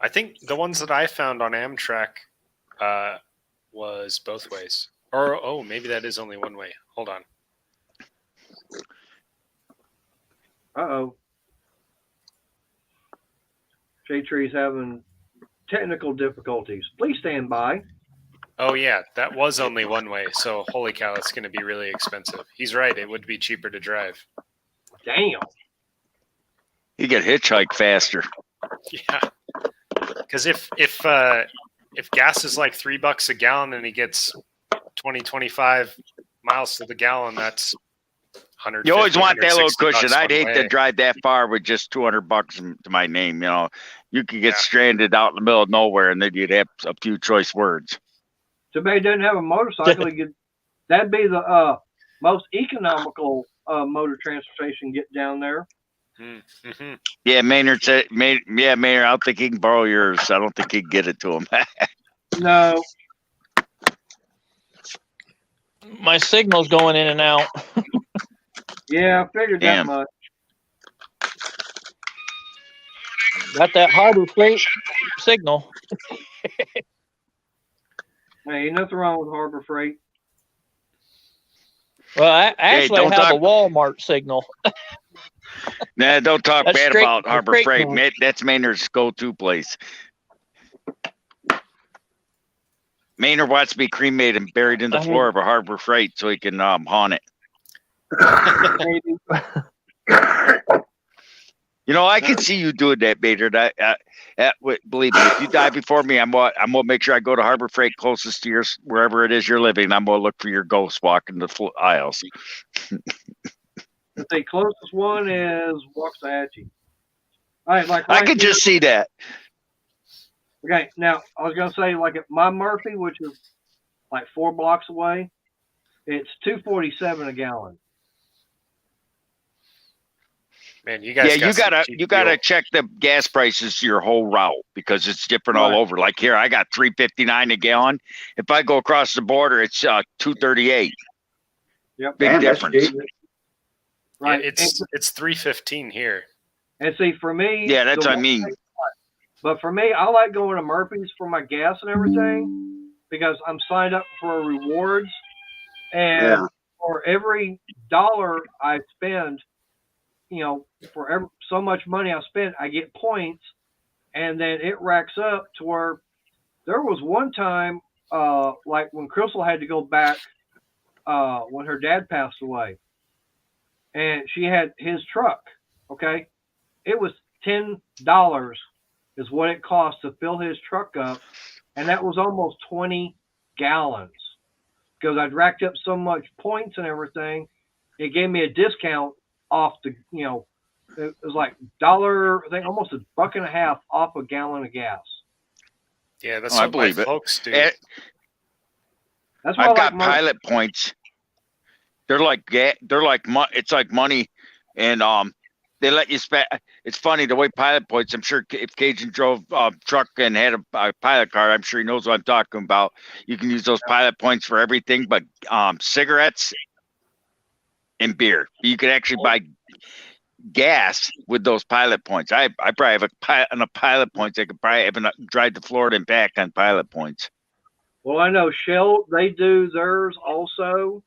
I think the ones that I found on Amtrak was both ways. Or, maybe that is only one way. Hold on. Uh-oh. Shade Tree's having technical difficulties. Please stand by. Oh, yeah, that was only one way. So, holy cow, it's going to be really expensive. He's right. It would be cheaper to drive. Damn. You get hitchhike faster. Yeah. Because if gas is like $3 a gallon and he gets 25 miles to the gallon, that's 100. You always want that little cushion. I'd hate to drive that far with just $200 to my name. You could get stranded out in the middle of nowhere, and then you'd have a few choice words. Somebody doesn't have a motorcycle. That'd be the most economical motor transportation get down there. Mm-hmm. Yeah, Maynard said. Maynard, I don't think he can borrow yours. I don't think he can get it to him. No. My signal's going in and out. Yeah, I figured that much. Got that Harbor Freight signal. Hey, ain't nothing wrong with Harbor Freight. Well, I actually have a Walmart signal. Nah, don't talk bad about Harbor Freight. Mart. That's Maynard's go-to place. Maynard wants to be cremated and buried in the floor of a Harbor Freight so he can haunt it. I can see you doing that, Maynard. Believe me, if you die before me, I'm gonna make sure I go to Harbor Freight closest to yours, wherever it is you're living. I'm gonna look for your ghost walking the aisles. The closest one is Waxahachie. All right, I can just see that. Okay, now I was gonna say like at my Murphy, which is like 4 blocks away, it's $2.47 a gallon. Man, you guys. Yeah, got you gotta check the gas prices your whole route because it's different all over. Like here, I got $3.59 a gallon. If I go across the border, it's $2.38. Yep. Big difference. Right. Yeah, it's $3.15 here. And see, for me, Yeah, that's what I mean. But for me, I like going to Murphy's for my gas and everything because I'm signed up for rewards, and for every dollar I spend, for so much money I spend, I get points, and then it racks up to where there was one time, like when Crystal had to go back when her dad passed away, and she had his truck. Okay, it was $10 is what it cost to fill his truck up, and that was almost 20 gallons because I'd racked up so much points and everything. It gave me a discount off the, it was like $1, I think almost $1.50 off a gallon of gas. Yeah, that's what my folks do. That's why I've got pilot points. They're like it's like money, and they let you spend. It's funny the way pilot points. I'm sure if Cajun drove a truck and had a pilot card, I'm sure he knows what I'm talking about. You can use those pilot points for everything, but cigarettes and beer. You can actually buy gas with those pilot points. I probably have a pilot points. I could probably have drive to Florida and back on pilot points. Well, I know Shell, they do theirs also.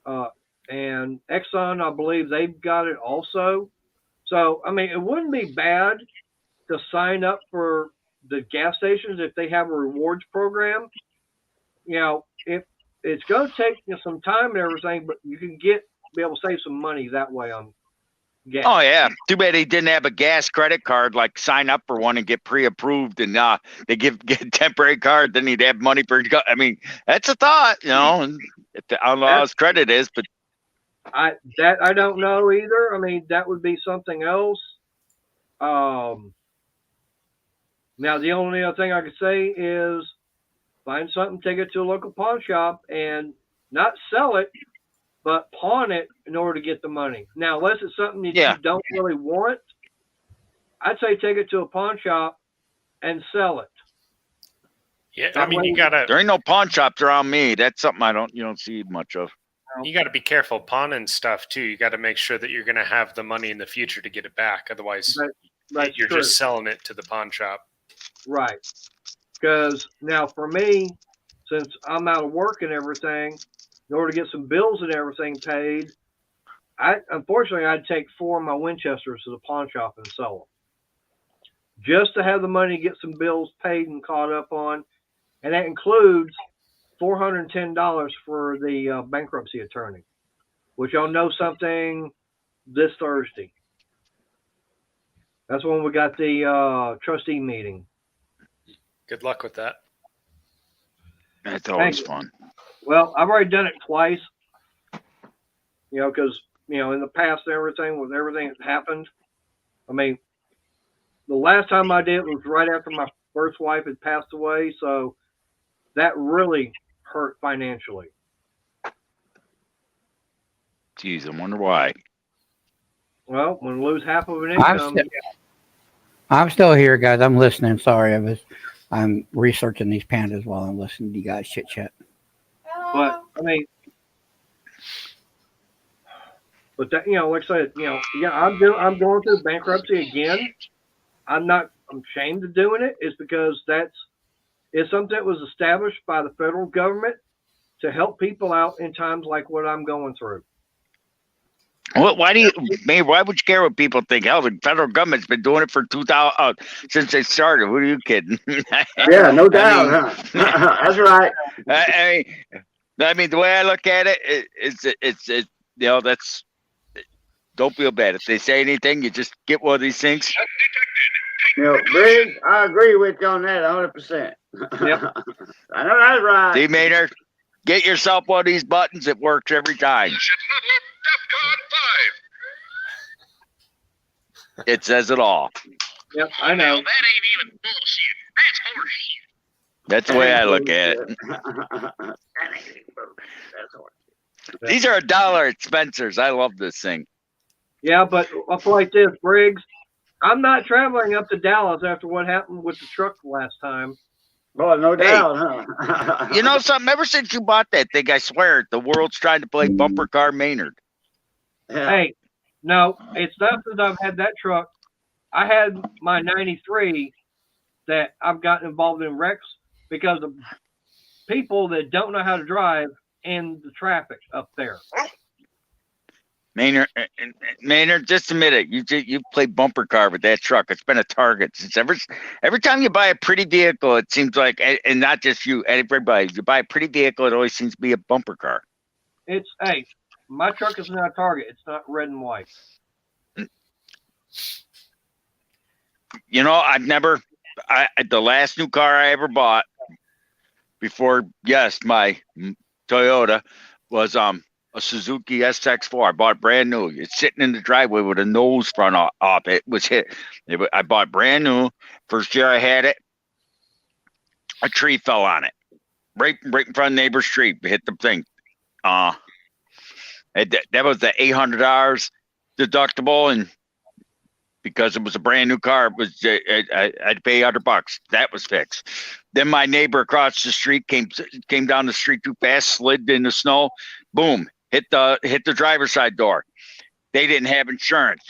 And Exxon, I believe they've got it also. So, I mean, it wouldn't be bad to sign up for the gas stations if they have a rewards program. If it's going to take some time and everything, but you can be able to save some money that way on gas. Oh yeah, too bad he didn't have a gas credit card. Like sign up for one and get pre-approved, and they get a temporary card. Then he'd have money for. I mean, that's a thought, And I don't know how his credit is, but I don't know either. I mean, that would be something else. Now the only other thing I could say is find something, take it to a local pawn shop, and not sell it, but pawn it in order to get the money. Now, unless it's something that you don't really want, I'd say take it to a pawn shop and sell it. Yeah, I mean, there ain't no pawn shops around me. That's something you don't see much of. You got to be careful pawning stuff too. You got to make sure that you're going to have the money in the future to get it back. Otherwise, you're just selling it to the pawn shop. Right. Because now for me, since I'm out of work and everything, in order to get some bills and everything paid, unfortunately I'd take 4 of my Winchesters to the pawn shop and sell them, just to have the money to get some bills paid and caught up on, and that includes $410 for the bankruptcy attorney, which I'll know something this Thursday. That's when we got the trustee meeting. Good luck with that. That's always fun. Well, I've already done it twice, because, in the past and everything, with everything that happened, I mean, the last time I did it was right after my first wife had passed away, so that really hurt financially. Geez, I wonder why. Well, when you lose half of an income. I'm still here, guys. I'm listening. Sorry, I'm researching these pandas while I'm listening to you guys chit chat. But I mean, like I said, I'm going through bankruptcy again. I'm ashamed of doing it. It's because it's something that was established by the federal government to help people out in times like what I'm going through. Well, why would you care what people think? Hell, the federal government's been doing it for 2000 since they started. Who are you kidding? Yeah, no doubt. That's right. I mean, the way I look at it, it's that's. Don't feel bad if they say anything. You just get one of these things. Briggs, I agree with you on that 100%. Yep. I know that's right. See, Maynard, get yourself one of these buttons. It works every time. It says it all. Yep, I know. That ain't even bullshit. That's horseshit. That's the way I look at it. These are $1 at Spencer's. I love this thing. Yeah, but I feel like this, Briggs. I'm not traveling up to Dallas after what happened with the truck last time. Boy, no Hey, doubt, huh? you know something? Ever since you bought that thing, I swear the world's trying to play bumper car Maynard. Yeah. Hey, no, it's not since I've had that truck. I had my 93 that I've gotten involved in wrecks because of people that don't know how to drive in the traffic up there. Maynard, just admit it. You play bumper car with that truck. It's been a target since every time you buy a pretty vehicle. It seems like, and not just you, everybody. You buy a pretty vehicle, it always seems to be a bumper car. It's hey, my truck is not a target. It's not red and white. You know, the last new car I ever bought before, yes, my Toyota was a Suzuki SX4. I bought brand new. It's sitting in the driveway with a nose front off. It was hit. I bought brand new. First year I had it, a tree fell on it, right in front of the neighbor's tree. Hit the thing. That was the $800 deductible, and because it was a brand new car, it was I'd pay $100. That was fixed. Then my neighbor across the street came down the street too fast, slid in the snow, boom, hit the driver's side door. They didn't have insurance.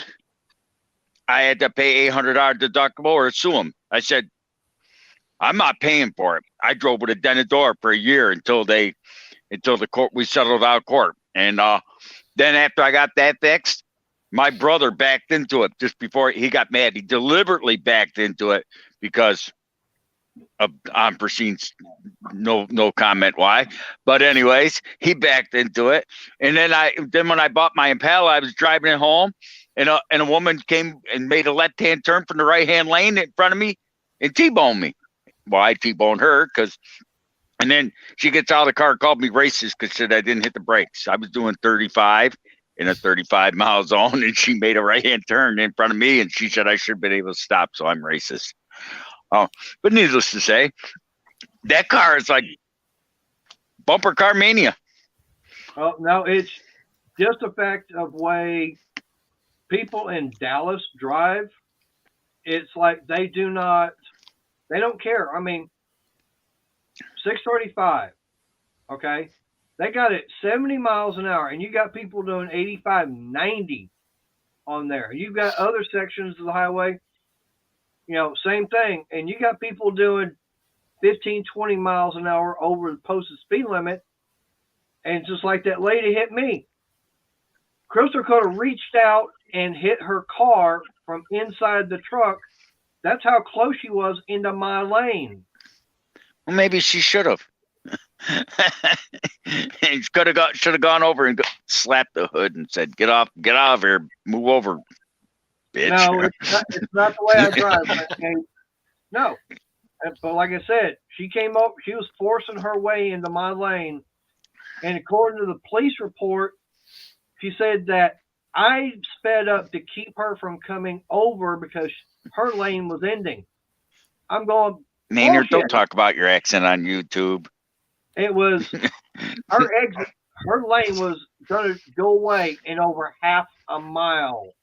I had to pay $800 deductible or sue them. I said, I'm not paying for it. I drove with a dented door for a year until the court, we settled out of court. And then after I got that fixed, my brother backed into it just before he got mad. He deliberately backed into it because of unforeseen, no comment why. But anyways, he backed into it. And then when I bought my Impala, I was driving it home, and a woman came and made a left-hand turn from the right-hand lane in front of me and T-boned me. Well, I T-boned her and then she gets out of the car, called me racist because she said I didn't hit the brakes. I was doing 35 in a 35-mile zone, and she made a right-hand turn in front of me, and she said I should have been able to stop, so I'm racist. But needless to say, that car is like bumper car mania. Oh, no, it's just a fact of way people in Dallas drive. It's like they don't care. I mean, 635, okay? They got it 70 miles an hour, and you got people doing 85, 90 on there. You've got other sections of the highway, same thing. And you got people doing 15, 20 miles an hour over the posted speed limit. And just like that lady hit me. Crystal could have reached out and hit her car from inside the truck. That's how close she was into my lane. Well, maybe she should have. Should have gone over and slapped the hood and said, "Get out of here, move over, bitch." No, it's not the way I drive. No, but like I said, she came up. She was forcing her way into my lane, and according to the police report, she said that I sped up to keep her from coming over because her lane was ending. I'm going. Maynard, don't talk about your accent on YouTube. It was her exit. Her lane was going to go away in over half a mile.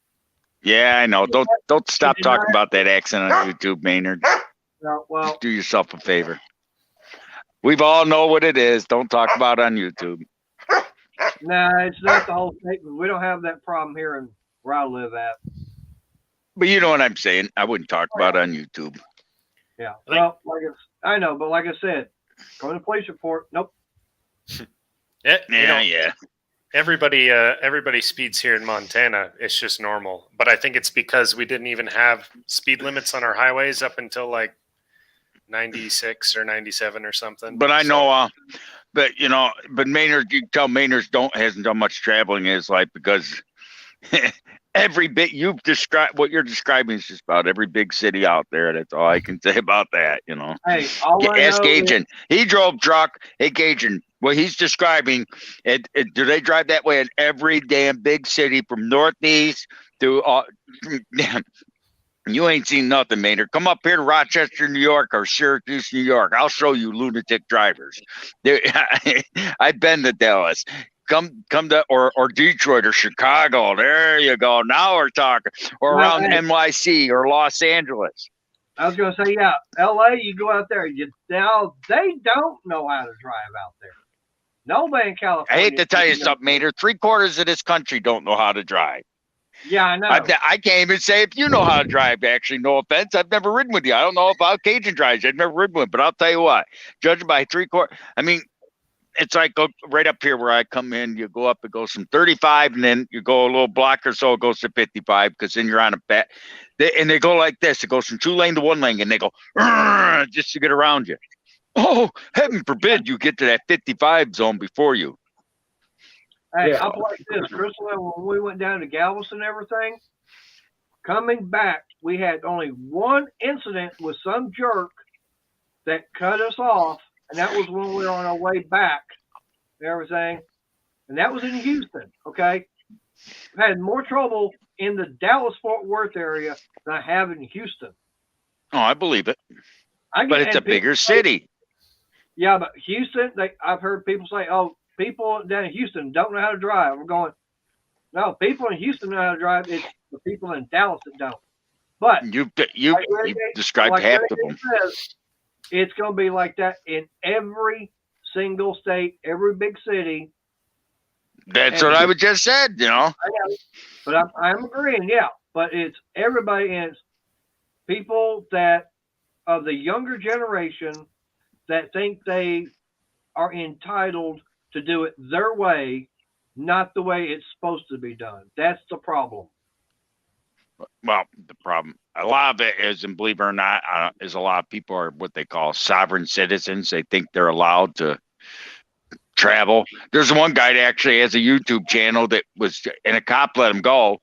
Yeah, I know. Don't stop talking about that accent on YouTube, Maynard. Well, just do yourself a favor. We've all know what it is. Don't talk about it on YouTube. Nah, it's not the whole statement. We don't have that problem here in where I live at. But you know what I'm saying. I wouldn't talk about it on YouTube. Yeah. Well, I know, but like I said, go to the police report. Nope. Yeah. Everybody speeds here in Montana. It's just normal. But I think it's because we didn't even have speed limits on our highways up until like 96 or 97 or something. But I know, but Maynard, you tell Maynard hasn't done much traveling in his life because every bit you've described, what you're describing is just about every big city out there. That's all I can say about that. Hey, ask Gajan. He drove truck. Hey, Gajan, what he's describing, do they drive that way in every damn big city from Northeast to you ain't seen nothing, Maynard. Come up here to Rochester, New York, or Syracuse, New York. I'll show you lunatic drivers. I've been to Dallas. come to or Detroit or Chicago. There you go. Now we're talking. Or Well, around hey. NYC or Los Angeles. I was going to say, yeah, LA, you go out there, now they don't know how to drive out there. Nobody in California. I hate to tell you knows. something, Mater. 3/4 of this country don't know how to drive. Yeah, I know. I can't even say if you know how to drive, actually. No offense. I've never ridden with you. I don't know about Cajun drives. I've never ridden with, but I'll tell you what, judging by 3/4, I mean, it's like right up here where I come in, you go up, it goes from 35, and then you go a little block or so, it goes to 55, because then you're on a bet. And they go like this. It goes from 2-lane to 1-lane, and they go, just to get around you. Oh, heaven forbid you get to that 55 zone before you. Hey, Yeah. I'll play this. Crystal, when we went down to Galveston and everything, coming back, we had only one incident with some jerk that cut us off, and that was when we were on our way back and everything. And that was in Houston, okay? I've had more trouble in the Dallas-Fort Worth area than I have in Houston. Oh, I believe it. But it's a bigger city. Yeah, but Houston, I've heard people say, oh, people down in Houston don't know how to drive. We're going, no, people in Houston know how to drive. It's the people in Dallas that don't. But you like described like half of them. Says, it's going to be like that in every single state, every big city. That's what I would just said, you know. I know, but I'm agreeing, yeah. But it's everybody, and it's people that of the younger generation that think they are entitled to do it their way, not the way it's supposed to be done. That's the problem. Well, the problem, a lot of it is, and believe it or not, is a lot of people are what they call sovereign citizens. They think they're allowed to travel. There's one guy that actually has a YouTube channel that was, and a cop let him go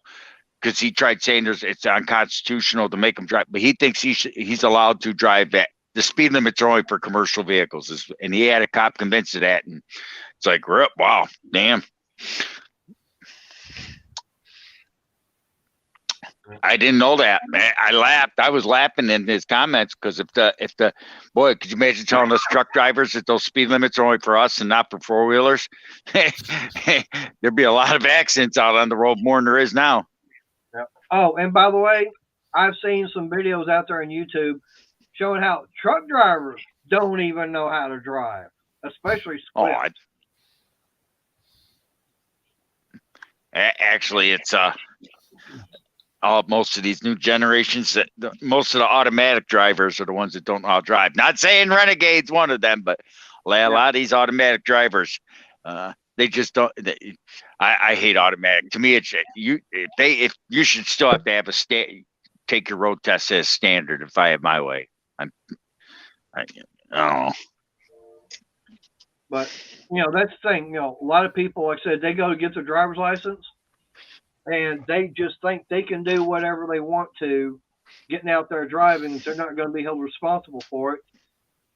because he tried saying it's unconstitutional to make him drive, but he thinks he's allowed to drive at the speed limits are only for commercial vehicles, and he had a cop convinced of that, and it's like, wow, damn. I didn't know that, man. I laughed. I was laughing in his comments because if the boy, could you imagine telling us truck drivers that those speed limits are only for us and not for 4-wheelers? There'd be a lot of accidents out on the road more than there is now. Yep. Oh, and by the way, I've seen some videos out there on YouTube showing how truck drivers don't even know how to drive, especially split. Actually, it's most of these new generations, most of the automatic drivers are the ones that don't know how to drive. Not saying Renegade's one of them, but a lot of these automatic drivers, they just don't. I hate automatic. To me, it's if you should still have to have take your road test as standard. If I have my way, I don't know. But that's the thing. A lot of people, like I said, they go to get their driver's license, and they just think they can do whatever they want to, getting out there driving. They're not going to be held responsible for it.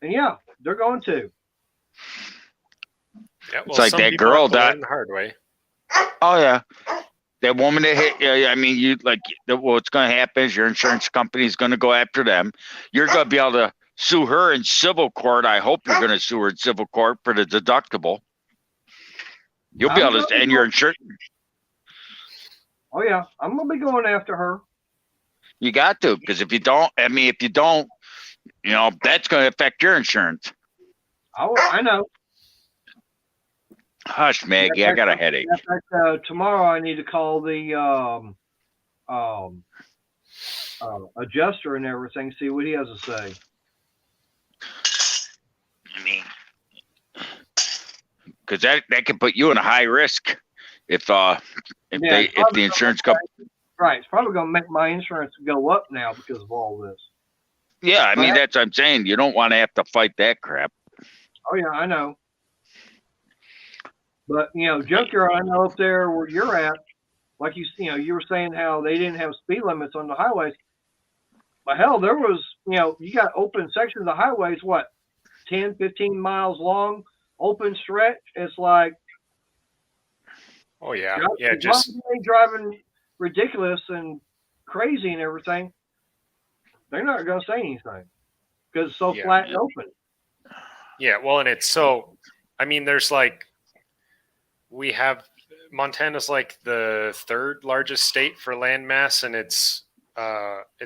And yeah, they're going to. Yeah, well, it's like that girl died the hard way. Oh yeah, that woman that hit you. I mean, what's going to happen is your insurance company is going to go after them. You're going to be able to sue her in civil court. I hope you're going to sue her in civil court for the deductible. You'll be able to, and your insurance. Oh yeah, I'm gonna be going after her. You got to, because if you don't, that's going to affect your insurance. Oh, I know. Hush, Maggie, I got a headache. Tomorrow I need to call the adjuster and everything, see what he has to say. I mean, because that can put you in a high risk if the insurance company. Right, it's probably going to make my insurance go up now because of all this. Yeah, I mean, that's what I'm saying. You don't want to have to fight that crap. Oh yeah, I know. But Junkyard, I know up there where you're at, like you were saying how they didn't have speed limits on the highways. But hell, there was, you got open sections of the highways, 10, 15 miles long, open stretch. It's like, oh yeah, just driving ridiculous and crazy and everything. They're not going to say anything because it's so flat and open. Yeah, well, and it's so. I mean, there's like we have Montana's like the third largest state for land mass, and it's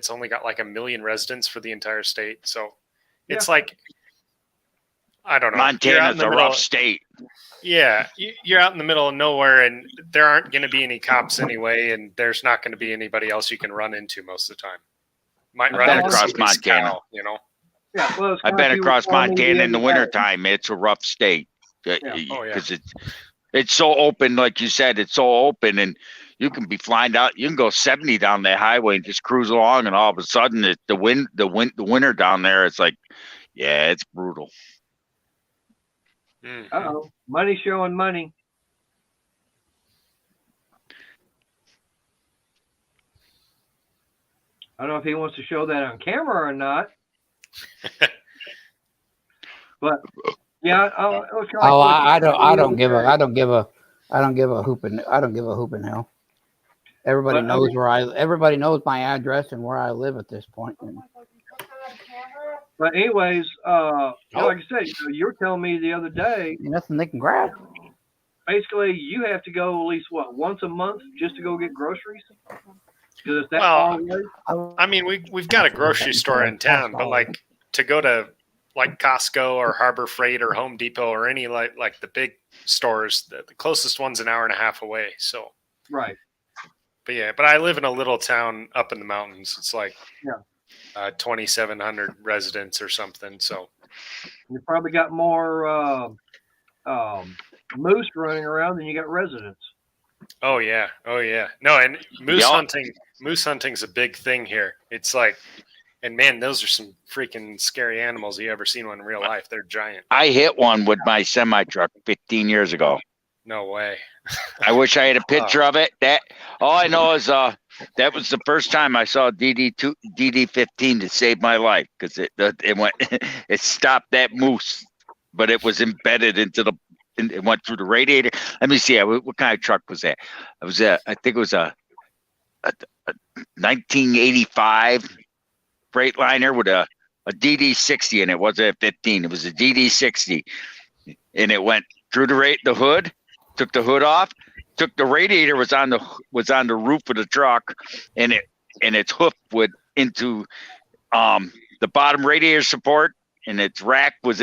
only got like 1 million residents for the entire state. So it's like, I don't know. Montana's a rough state. Yeah, you're out in the middle of nowhere, and there aren't going to be any cops anyway, and there's not going to be anybody else you can run into most of the time. Might run into across somebody's Montana. cow, you know. Yeah, well, I've been across Montana in the wintertime. It's a rough state. Because it's so open, like you said, it's so open, and you can be flying out. You can go 70 down that highway and just cruise along, and all of a sudden, the winter down there, it's like, yeah, it's brutal. Uh-oh, money showing money. I don't know if he wants to show that on camera or not. But yeah, I don't give a hooping hell. Everybody knows everybody knows my address and where I live at this point. But anyways, like I said, you were telling me the other day, nothing they can grab. Basically, you have to go at least once a month just to go get groceries. Because it's that Well, far away. I mean, we've got a grocery store in town, but like to go to like Costco or Harbor Freight or Home Depot or any like the big stores, the closest one's an hour and a half away. So right. But I live in a little town up in the mountains. It's like 2,700 residents or something. So you probably got more moose running around than you got residents. Oh yeah. No, and moose hunting's a big thing here. It's like, and man, those are some freaking scary animals. You ever seen one in real life? They're giant. I hit one with my semi truck 15 years ago. No way. I wish I had a picture of it. That all I know is that was the first time I saw DD15 to save my life, because it went it stopped that moose, but it was embedded into it went through the radiator. Let me see. What kind of truck was that? It was I think it was a 1985 Freightliner with a DD60 in it. It wasn't a 15. It was a DD60, and it went through the hood. Took the hood off. Took the radiator was on the roof of the truck, and its hoof went into the bottom radiator support, and its rack was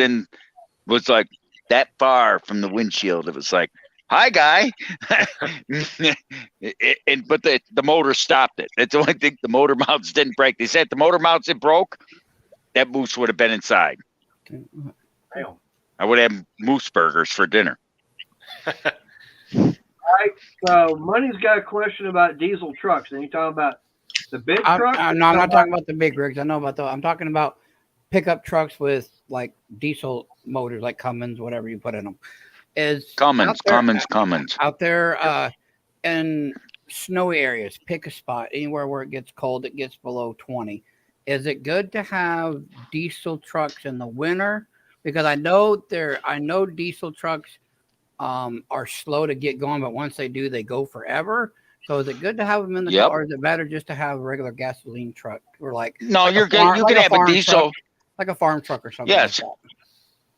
like that far from the windshield. It was like, "Hi, guy," but the motor stopped it. That's the only thing. The motor mounts didn't break. They said the motor mounts it broke, that moose would have been inside. Damn. I would have moose burgers for dinner. All right, so Money's got a question about diesel trucks, and you talking about the big trucks? No, I'm not talking about the big rigs. I know about I'm talking about pickup trucks with like diesel motors, like Cummins, whatever you put in them. Cummins. Out there in snowy areas, pick a spot anywhere where it gets cold. It gets below 20. Is it good to have diesel trucks in the winter? Because I know diesel trucks are slow to get going, but once they do, they go forever. So is it good to have them in the car, or is it better just to have a regular gasoline truck, or like no? Like you're good. You can have a diesel, truck, like a farm truck or something. Yes, like that.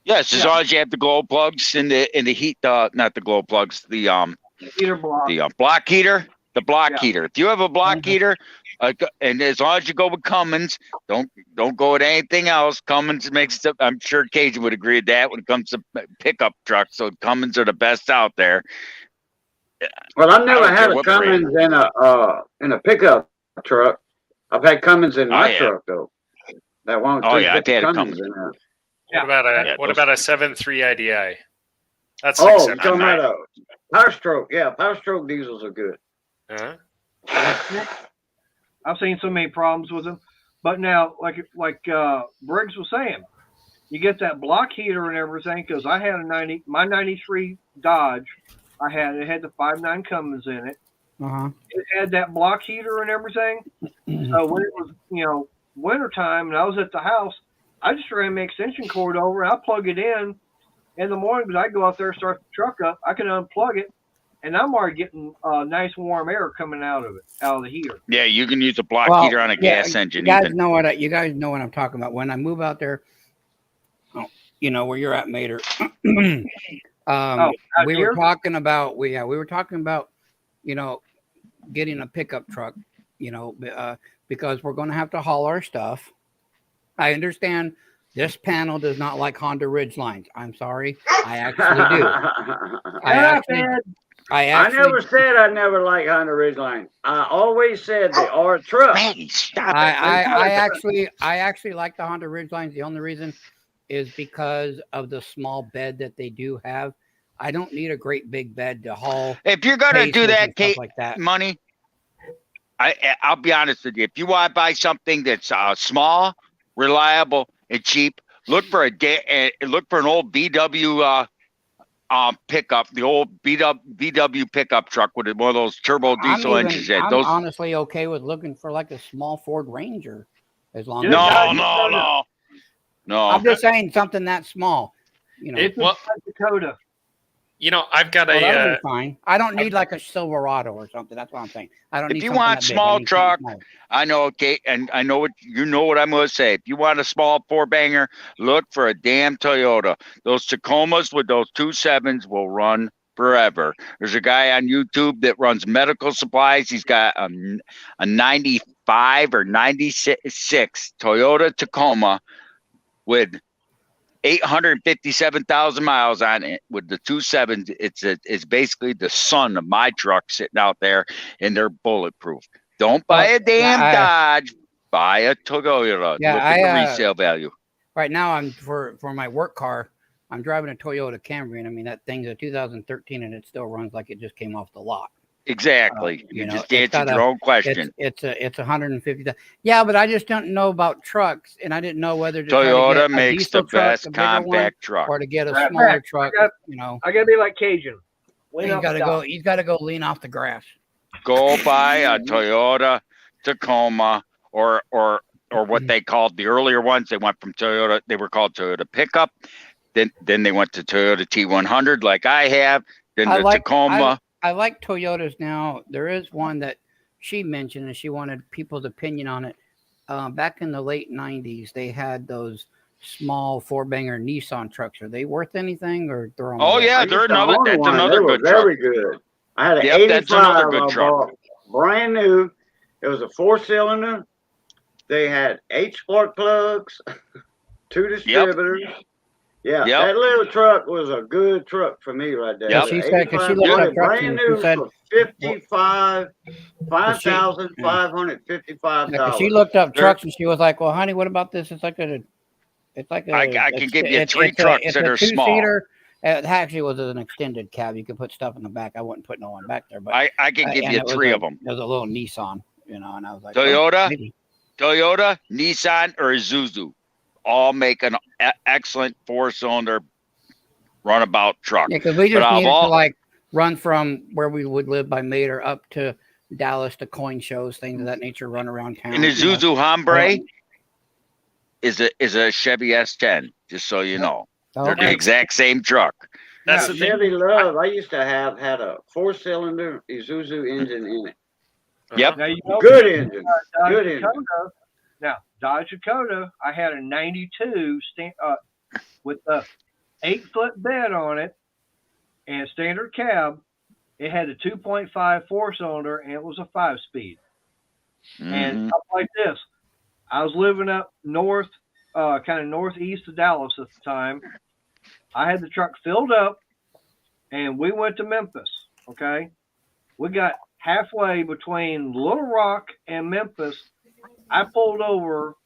yes. As long as you have the glow plugs and the heat, not the glow plugs, the heater block, the block heater, the block heater. If you have a block heater, and as long as you go with Cummins, don't go with anything else. Cummins makes it. I'm sure Cajun would agree with that when it comes to pickup trucks. So Cummins are the best out there. Well, I've never had a Cummins in a pickup truck. I've had Cummins in my truck though. That one. Oh yeah, I've had a Cummins in there. What about a 7.3 IDI? That's you're talking about a Power Stroke. Yeah, Power Stroke diesels are good. I've seen so many problems with them, but now, like Briggs was saying, you get that block heater and everything. Because I had my '93 Dodge. It had the 5.9 Cummins in it. It had that block heater and everything. So when it was wintertime and I was at the house, I just ran my extension cord over and I plug it in the morning because I go out there and start the truck up. I can unplug it. And I'm already getting nice warm air coming out of the heater. Yeah, you can use a block heater on a gas engine. You guys know what I'm talking about. When I move out there, where you're at, Mater, out we here? were talking about we were talking about, you know, getting a pickup truck, you know, because we're going to have to haul our stuff. I understand this panel does not like Honda Ridgelines. I'm sorry, I actually do. I never said I never liked Honda Ridgeline. I always said they are a truck. Hey, stop it. I actually like the Honda Ridgelines. The only reason is because of the small bed that they do have. I don't need a great big bed to haul. If you're gonna do cases that, and stuff like that. money, I'll be honest with you. If you want to buy something that's small, reliable, and cheap, look for an old VW pickup, the old VW pickup truck with one of those turbo diesel engines. I'm honestly okay with looking for like a small Ford Ranger, as long as no. I'm just saying something that small. You know, It's a Dakota. You know, I've got that'll be fine. I don't need like a Silverado or something. That's what I'm saying. I don't need. If you want small truck, I know. Okay, and I know what I'm going to say. If you want a small four banger, look for a damn Toyota. Those Tacomas with those 2.7s will run forever. There's a guy on YouTube that runs medical supplies. He's got a 95 or 96 Toyota Tacoma with 857,000 miles on it with the 2.7s. It's basically the son of my truck sitting out there, and they're bulletproof. Don't buy a damn Dodge. Buy a Toyota. Yeah, look at the resale value. Right now, I'm for my work car. I'm driving a Toyota Camry, and I mean that thing's a 2013, and it still runs like it just came off the lot. Exactly. You just answered your own question. It's 150. Yeah, but I just don't know about trucks, and I didn't know whether to Toyota makes the best compact truck, or to get a smaller truck. I gotta be like Cajun. He's got to go lean off the grass. Go buy a Toyota Tacoma or what they called the earlier ones. They went from Toyota. They were called Toyota pickup. Then they went to Toyota T100, like I have. Then the Tacoma. I like Toyotas now. There is one that she mentioned, and she wanted people's opinion on it. Back in the late 90s, they had those small four-banger Nissan trucks. Are they worth anything, or they're on? Oh yeah, they're another. That's another good truck. Very good. I had an 85. That's another good truck. Brand new. It was a 4-cylinder. They had 8 spark plugs, 2 distributors. Yeah, that little truck was a good truck for me right there. Yeah, she said because she looked at brand new for $5,555. She looked up trucks and she was like, "Well, honey, what about this? It's like a I can give you 3 trucks that are small. It actually was an extended cab. You could put stuff in the back. I wouldn't put no one back there, but I can give you 3 of them. It was a little Nissan, and I was like, Toyota, Nissan, or Isuzu. All make an excellent 4-cylinder runabout truck. Yeah, because we just needed to like run from where we would live by Mater up to Dallas to coin shows, things of that nature, run around town. And the Isuzu Hombre is a Chevy S10, just so you know. They're the exact same truck. That's the Chevy Love. I used to had a 4-cylinder Isuzu engine in it. Yep. Now, good engine. Good engine. Now, Dodge Dakota, I had a 92 with a 8-foot bed on it and standard cab. It had a 2.5 4-cylinder and it was a 5-speed. Mm-hmm. And up like this, I was living up north, kind of northeast of Dallas at the time. I had the truck filled up and we went to Memphis. Okay. We got halfway between Little Rock and Memphis. I pulled over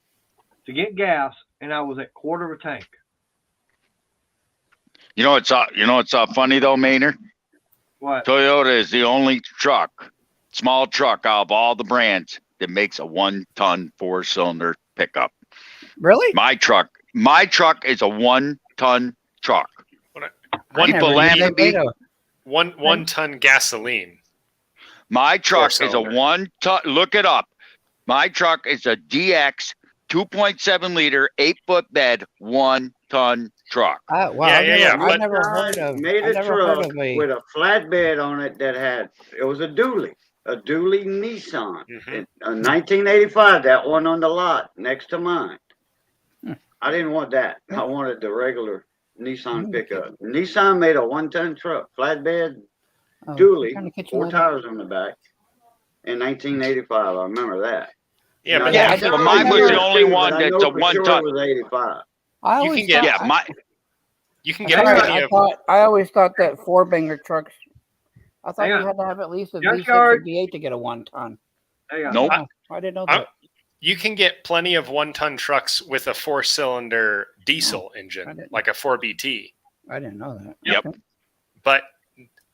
to get gas, and I was at quarter of a tank. You know it's funny though, Maynard. What? Toyota is the only small truck out of all the brands that makes a 1-ton 4-cylinder pickup. Really? My truck is a 1-ton truck. One ton gasoline. My truck is a 1-ton. Look it up. My truck is a DX 2.7 liter 8-foot bed 1-ton truck. Oh, wow. I've never heard of with a flatbed on it that it was a dually Nissan. In 1985, that one on the lot next to mine. I didn't want that. I wanted the regular Nissan pickup. Nissan made a 1-ton truck, flatbed, Oh, dually, trying to catch 4 another- tires on the back. In 1985, I remember that. Yeah, Now, but Yeah, I you don't but know mine the was the years, only too, but one I that's know a for 1 sure ton. it was 85. I You always can get- thought, Yeah, my you can I, get sorry, plenty of. I always thought that 4-banger trucks. I thought Hang you on. had to have at least a Junkyard. V6 or V8 to get a 1-ton. Hang on. Nope. Oh, I didn't know I- that. You can get plenty of 1-ton trucks with a 4-cylinder diesel I engine, didn't. like a 4BT. I didn't know that. Yep. Okay. But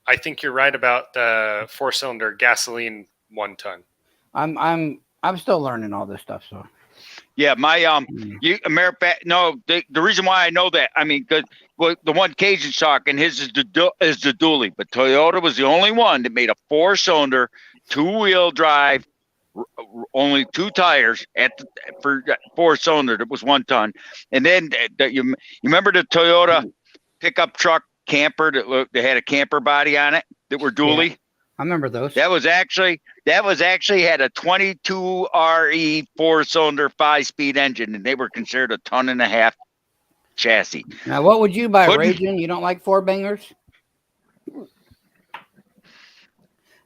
I think you're right about the 4-cylinder gasoline 1-ton. I'm still learning all this stuff. So Yeah, my the reason why I know that, I mean, because the one Cajun's talking, his is the dually, but Toyota was the only one that made a 4-cylinder, 2-wheel drive, only 2 tires for 4-cylinder that was 1 ton. And then you remember the Toyota pickup truck camper that had a camper body on it that were dually? Yeah, I remember those. That was actually had a 22 RE 4-cylinder 5-speed engine, and they were considered a 1.5 ton chassis. Now, what would you buy, Couldn't- Raging? You don't like 4-bangers?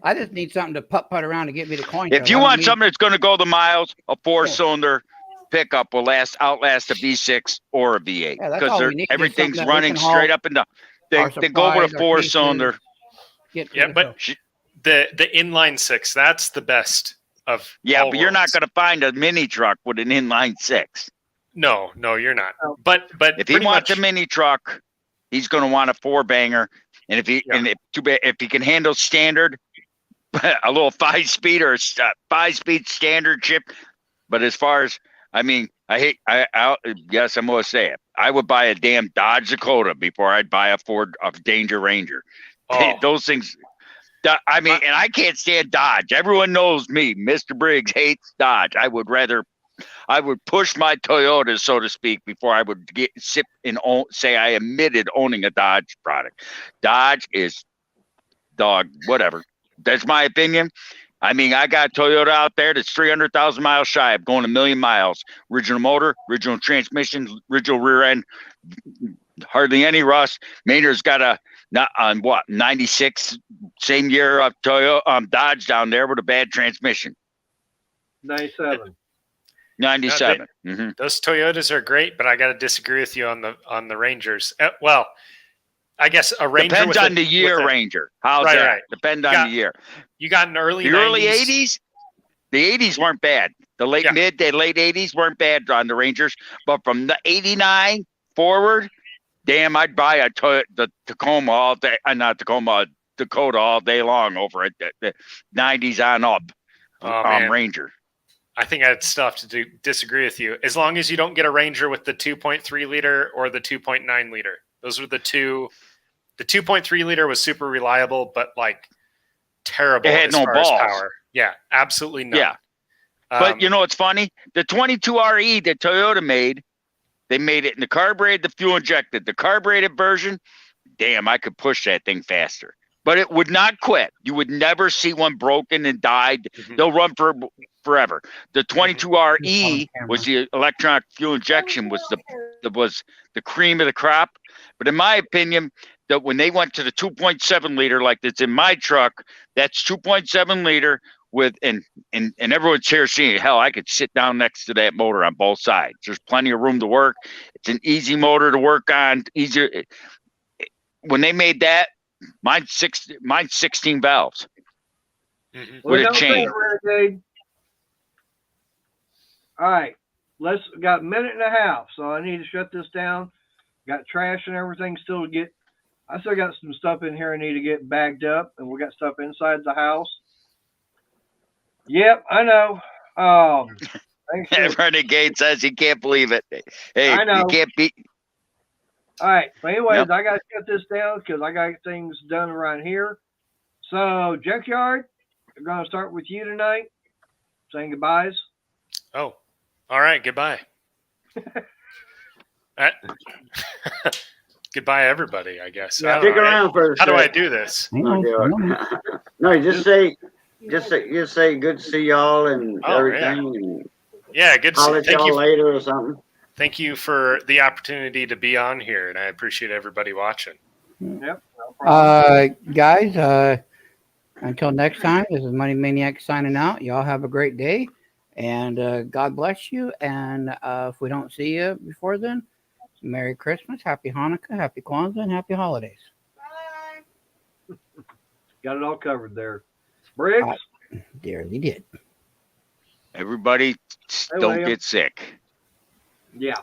I just need something to putt around to get me the coin. If you want something that's going to go the miles, a 4-cylinder pickup will outlast a V6 or a V8 Yeah, that's all we need, just everything's something that we running can haul straight up and down. They our go with supplies, a our 4-cylinder. Yeah, but the inline 6, that's the best of. Yeah, all but you're not worlds. going to find a mini truck with an inline 6. No, you're not. But If he wants a mini truck, he's going to want a 4-banger, and if he can handle standard, a little 5-speed or a 5-speed standard chip. But as far as, I mean, yes, I'm going to say it. I would buy a damn Dodge Dakota before I'd buy a Danger Ranger. Oh. Those things. I mean, and I can't stand Dodge. Everyone knows me. Mr. Briggs hates Dodge. I would push my Toyota, so to speak, before I would say I admitted owning a Dodge product. Dodge is whatever. That's my opinion. I mean, I got a Toyota out there that's 300,000 miles shy of going 1,000,000 miles. Original motor, original transmission, original rear end, hardly any rust. Maynard's got 96, same year of Toyota, Dodge down there with a bad transmission. 97. 97. Those Toyotas are great, but I got to disagree with you on the Rangers. Well, I guess a Ranger depends on the year. Ranger, how's that? Right. Depends on the year. You got an early 80s. The 80s weren't bad. The late 80s weren't bad on the Rangers, but from the 89 forward, damn, I'd buy the Tacoma all day. Not Tacoma, Dakota all day long over at the 90s on up. Ranger. I think I'd still have to disagree with you. As long as you don't get a Ranger with the 2.3 liter or the 2.9 liter. Those were the two. The 2.3 liter was super reliable, but like terrible. It had as no far balls. As power. Yeah, absolutely none. Yeah. But you know what's funny? The 22RE that Toyota made, they made it in the carbureted, the fuel injected. The carbureted version, damn, I could push that thing faster. But it would not quit. You would never see one broken and died. Mm-hmm. They'll run forever. The 22RE was the electronic fuel injection, was the cream of the crop. But in my opinion, that when they went to the 2.7 liter, like that's in my truck, that's 2.7 liter with and everyone's here seeing, hell, I could sit down next to that motor on both sides. There's plenty of room to work. It's an easy motor to work on. Easier. When they made that, mine's 16 valves with a chain. All right, got a minute and a half, so I need to shut this down. Got trash and everything still to get. I still got some stuff in here I need to get bagged up, and we got stuff inside the house. Yep, I know. Renegade says he can't believe it. Hey, I know. You can't beat. All right, but anyways, I got to shut this down because I got things done around here. So, Junkyard, we're going to start with you tonight, saying goodbyes. Oh, all right, goodbye. Goodbye, everybody, I guess. Yeah, stick around for a How do I do this? No, just say good to see y'all and everything. Yeah, good to see you. Thank you later or something. thank you for the opportunity to be on here, and I appreciate everybody watching. Yep. No problem. Guys, until next time, this is Money Maniac signing out. Y'all have a great day, and God bless you. And if we don't see you before then, Merry Christmas, Happy Hanukkah, Happy Kwanzaa, and Happy Holidays. Got it all covered there. Briggs? Dearly did. Everybody, don't William. get sick. Yeah.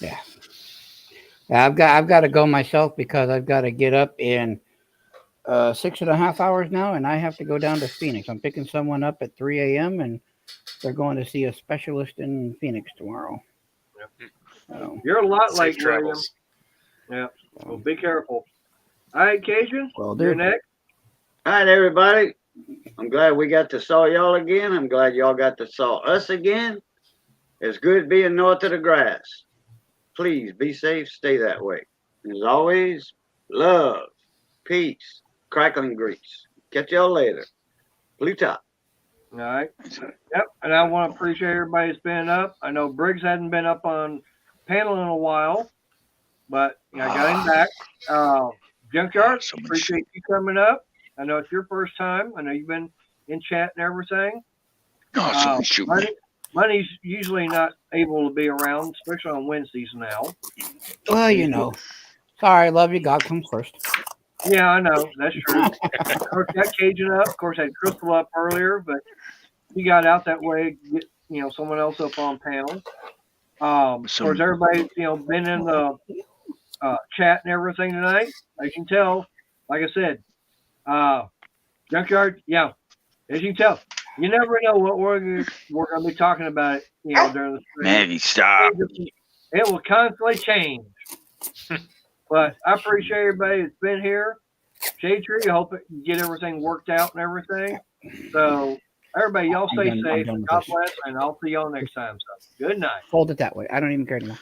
Yeah. I've got to go myself because I've got to get up in 6.5 hours now, and I have to go down to Phoenix. I'm picking someone up at 3 a.m. and they're going to see a specialist in Phoenix tomorrow. Yep. So, You're a lot Safe late, William. travels. Yeah. Well, be careful. All right, Cajun, Will you're do. next. All right, everybody. I'm glad we got to saw y'all again. I'm glad y'all got to saw us again. It's good being north of the grass. Please be safe. Stay that way. As always, love, peace, crackling grease. Catch y'all later. Pluto. All right. Yep. And I want to appreciate everybody that's been up. I know Briggs hadn't been up on panel in a while, but I got him back. Junkyard, appreciate you coming up. I know it's your first time. I know you've been in chat and everything. Money's usually not able to be around, especially on Wednesdays now. Well, you know. Sorry, love you. God comes first. Yeah, I know. That's true. Of course, got Cajun up. Of course, had Crystal up earlier, but he got out that way to get, someone else up on panel. Of course, everybody's, been in the chat and everything tonight. As you can tell, like I said, Junkyard, yeah, as you can tell, you never know what we're going to be talking about, during the stream. Maggie, stop. It will constantly change. But I appreciate everybody that's been here. Shade Tree, I hope you get everything worked out and everything. So, everybody, y'all stay safe. God bless, and I'll see y'all next time. So, good night. Fold it that way. I don't even care anymore.